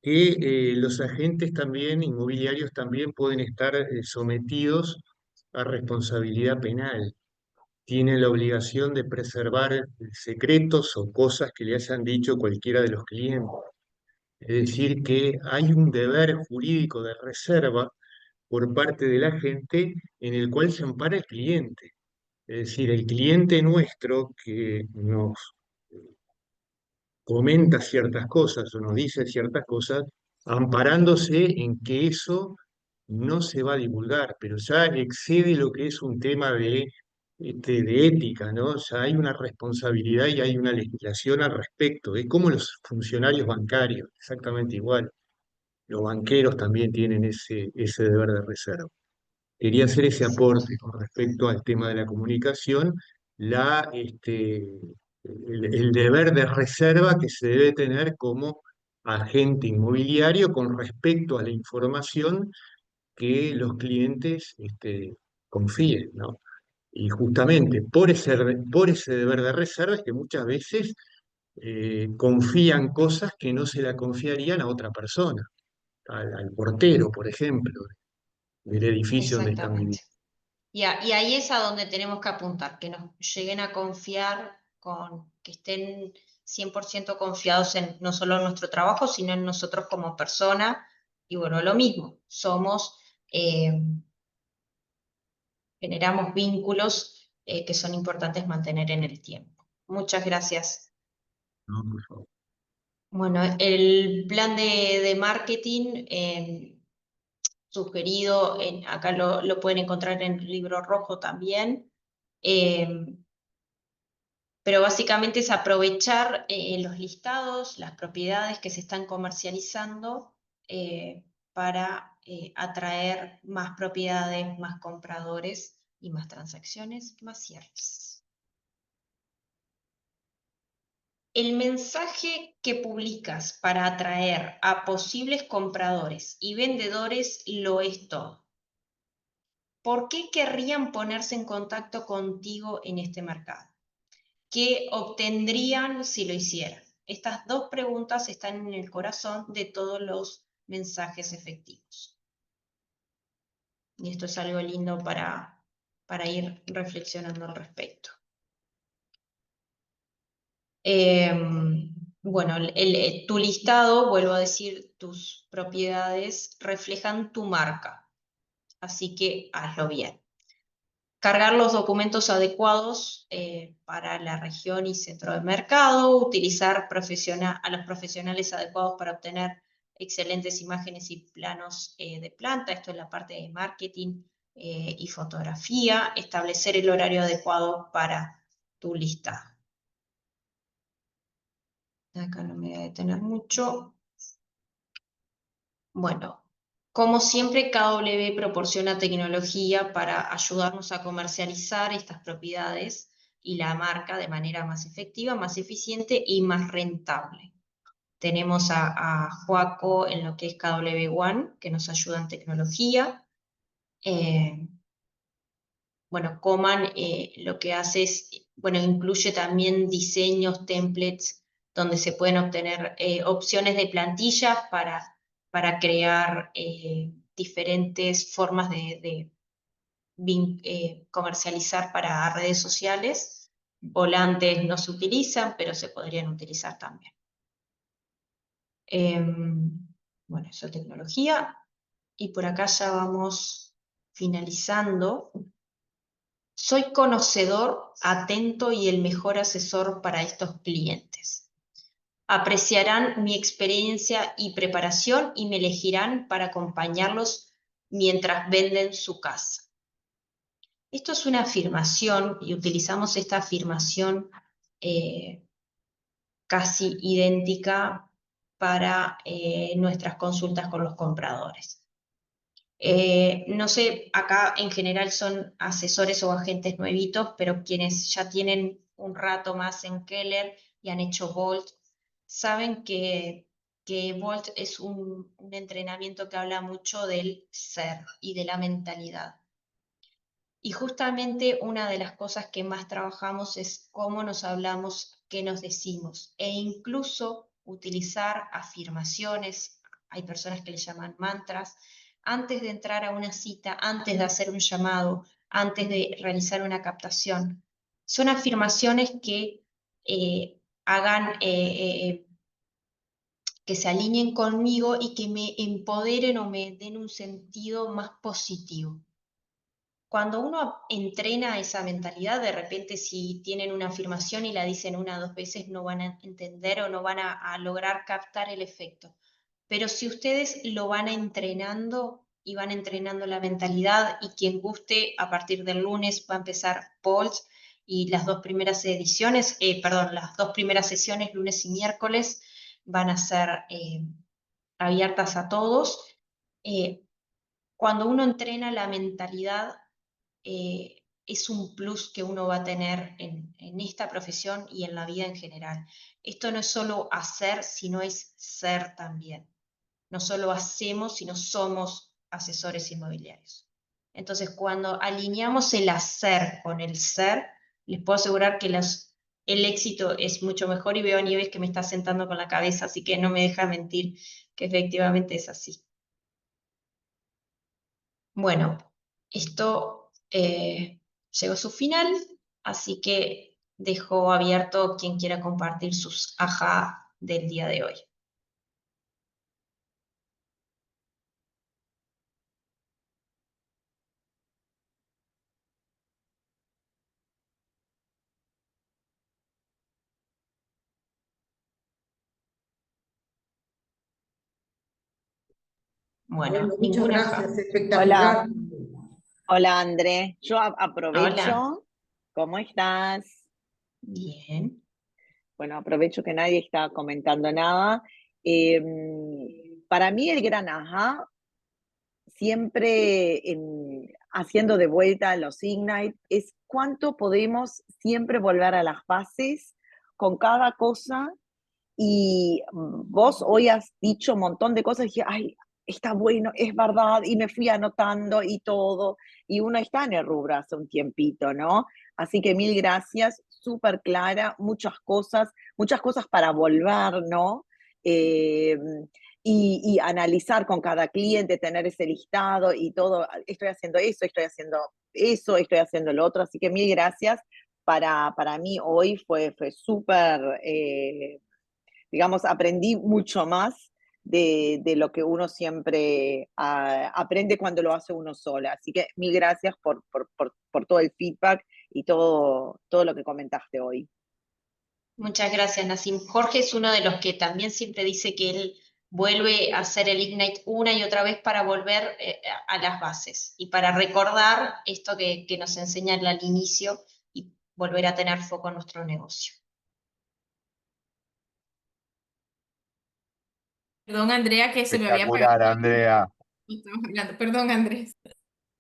que los agentes también, inmobiliarios también pueden estar sometidos a responsabilidad penal. Tienen la obligación de preservar secretos o cosas que le hayan dicho cualquiera de los clientes. Es decir, que hay un deber jurídico de reserva por parte del agente en el cual se ampara el cliente. Es decir, el cliente nuestro que nos comenta ciertas cosas o nos dice ciertas cosas, amparándose en que eso no se va a divulgar, pero ya excede lo que es un tema de ética, ¿no? Ya hay una responsabilidad y hay una legislación al respecto. Es como los funcionarios bancarios, exactamente igual. Los banqueros también tienen ese deber de reserva. Quería hacer ese aporte con respecto al tema de la comunicación, el deber de reserva que se debe tener como agente inmobiliario con respecto a la información que los clientes confíen, ¿no? Y justamente por ese deber de reserva es que muchas veces confían cosas que no se la confiarían a otra persona, al portero, por ejemplo, del edificio donde están exactamente. viviendo. Y ahí es a donde tenemos que apuntar, que nos lleguen a confiar, que estén 100% confiados en no solo en nuestro trabajo, sino en nosotros como persona. Y bueno, lo mismo, generamos vínculos que son importantes mantener en el tiempo. Muchas gracias. No, por favor. Bueno, el plan de marketing sugerido, acá lo pueden encontrar en el libro rojo también, pero básicamente es aprovechar los listados, las propiedades que se están comercializando para atraer más propiedades, más compradores y más transacciones, más cierres. El mensaje que publicas para atraer a posibles compradores y vendedores lo es todo. ¿Por qué querrían ponerse en contacto contigo en este mercado? ¿Qué obtendrían si lo hicieran? Estas dos preguntas están en el corazón de todos los mensajes efectivos. Y esto es algo lindo para ir reflexionando al respecto. bueno, tu listado, vuelvo a decir, tus propiedades reflejan tu marca, así que hazlo bien. Cargar los documentos adecuados para la región y centro de mercado, utilizar a los profesionales adecuados para obtener excelentes imágenes y planos de planta, esto es la parte de marketing y fotografía, establecer el horario adecuado para tu listado. Acá no me voy a detener mucho. Bueno, como siempre, KW proporciona tecnología para ayudarnos a comercializar estas propiedades y la marca de manera más efectiva, más eficiente y más rentable. Tenemos a Joaco en lo que es KW One, que nos ayuda en tecnología. Bueno, Coman lo que hace es, bueno, incluye también diseños, templates, donde se pueden obtener opciones de plantillas para crear diferentes formas de comercializar para redes sociales. Volantes no se utilizan, pero se podrían utilizar también. Bueno, eso es tecnología. Y por acá ya vamos finalizando. Soy conocedor, atento y el mejor asesor para estos clientes. Apreciarán mi experiencia y preparación y me elegirán para acompañarlos mientras venden su casa. Esto es una afirmación y utilizamos esta afirmación casi idéntica para nuestras consultas con los compradores. No sé, acá en general son asesores o agentes nuevitos, pero quienes ya tienen un rato más en Keller y han hecho Volt, saben que Volt es un entrenamiento que habla mucho del ser y de la mentalidad. Y justamente una de las cosas que más trabajamos es cómo nos hablamos, qué nos decimos, e incluso utilizar afirmaciones, hay personas que le llaman mantras, antes de entrar a una cita, antes de hacer un llamado, antes de realizar una captación. Son afirmaciones que hagan, que se alineen conmigo y que me empoderen o me den un sentido más positivo. Cuando uno entrena esa mentalidad, de repente si tienen una afirmación y la dicen una o dos veces, no van a entender o no van a lograr captar el efecto. Pero si ustedes lo van entrenando y van entrenando la mentalidad, y quien guste, a partir del lunes va a empezar Pulse, y las dos primeras ediciones, las dos primeras sesiones, lunes y miércoles, van a ser abiertas a todos. Cuando uno entrena la mentalidad, es un plus que uno va a tener en esta profesión y en la vida en general. Esto no es solo hacer, sino es ser también. No solo hacemos, sino somos asesores inmobiliarios. Entonces, cuando alineamos el hacer con el ser, les puedo asegurar que el éxito es mucho mejor, y veo a Nieves que me está sentando con la cabeza, así que no me deja mentir que efectivamente es así. Bueno, esto llegó a su final, así que dejo abierto quien quiera compartir sus ajá del día de hoy. Bueno, Muchas ninguna ajá. gracias, espectacular. Hola André, yo Hola. aprovecho. ¿Cómo estás? Bien. Bueno, aprovecho que nadie está comentando nada. Para mí el gran ajá, siempre haciendo de vuelta los Ignite, es cuánto podemos siempre volver a las bases con cada cosa. Y vos hoy has dicho un montón de cosas y dije, ay, está bueno, es verdad, y me fui anotando y todo, y uno está en el rubro hace un tiempito, ¿no? Así que mil gracias, súper clara, muchas cosas para volver, ¿no? Y analizar con cada cliente, tener ese listado y todo, estoy haciendo eso, estoy haciendo eso, estoy haciendo lo otro, así que mil gracias. Para mí hoy fue súper digamos, aprendí mucho más de lo que uno siempre aprende cuando lo hace uno sola. Así que mil gracias por todo el feedback y todo lo que comentaste hoy. Muchas gracias, Nassim. Jorge es uno de los que también siempre dice que él vuelve a hacer el Ignite una y otra vez para volver a las bases y para recordar esto que nos enseñan al inicio y volver a tener foco en nuestro negocio. Perdón, Andrea, que se me había apagado. Espectacular, Andrea. Estamos hablando. Perdón, Andrés.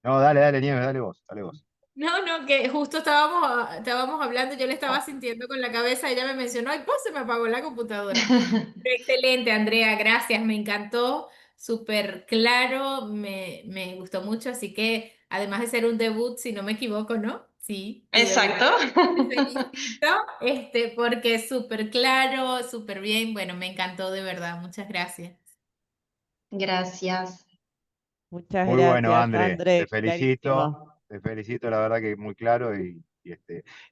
No, dale, Nieves, dale vos, dale vos. No, que justo estábamos hablando, yo le estaba sintiendo con la cabeza, ella me mencionó, y pues se me apagó la computadora. Excelente, Andrea, gracias, me encantó, súper claro, me gustó mucho, así que además de ser un debut, si no me equivoco, ¿no? Sí, tu debut. Exacto. Te felicito, porque es súper claro, súper bien, bueno, me encantó de verdad, muchas gracias. Gracias. Muchas Muy bueno, gracias, André, André, clarísimo. te felicito, la verdad que muy claro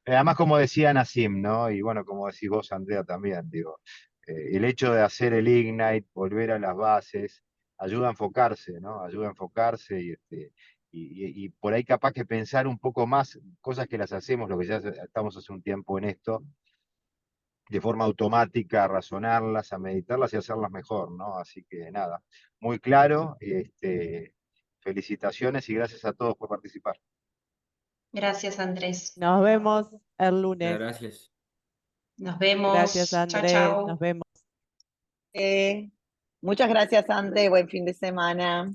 además como decía Nassim, ¿no? Y bueno, como decís vos, Andrea, también, digo, el hecho de hacer el Ignite, volver a las bases, ayuda a enfocarse, ¿no? Ayuda a enfocarse y por ahí capaz que pensar un poco más, cosas que las hacemos, lo que ya estamos hace un tiempo en esto, de forma automática, a razonarlas, a meditarlas y hacerlas mejor, ¿no? Así que nada, muy claro, felicitaciones y gracias a todos por participar. Gracias, Andrés. Nos vemos el lunes. Gracias. Nos vemos. Gracias, Chao, Andrés. chao. Nos vemos. Muchas gracias, André. Buen fin de semana.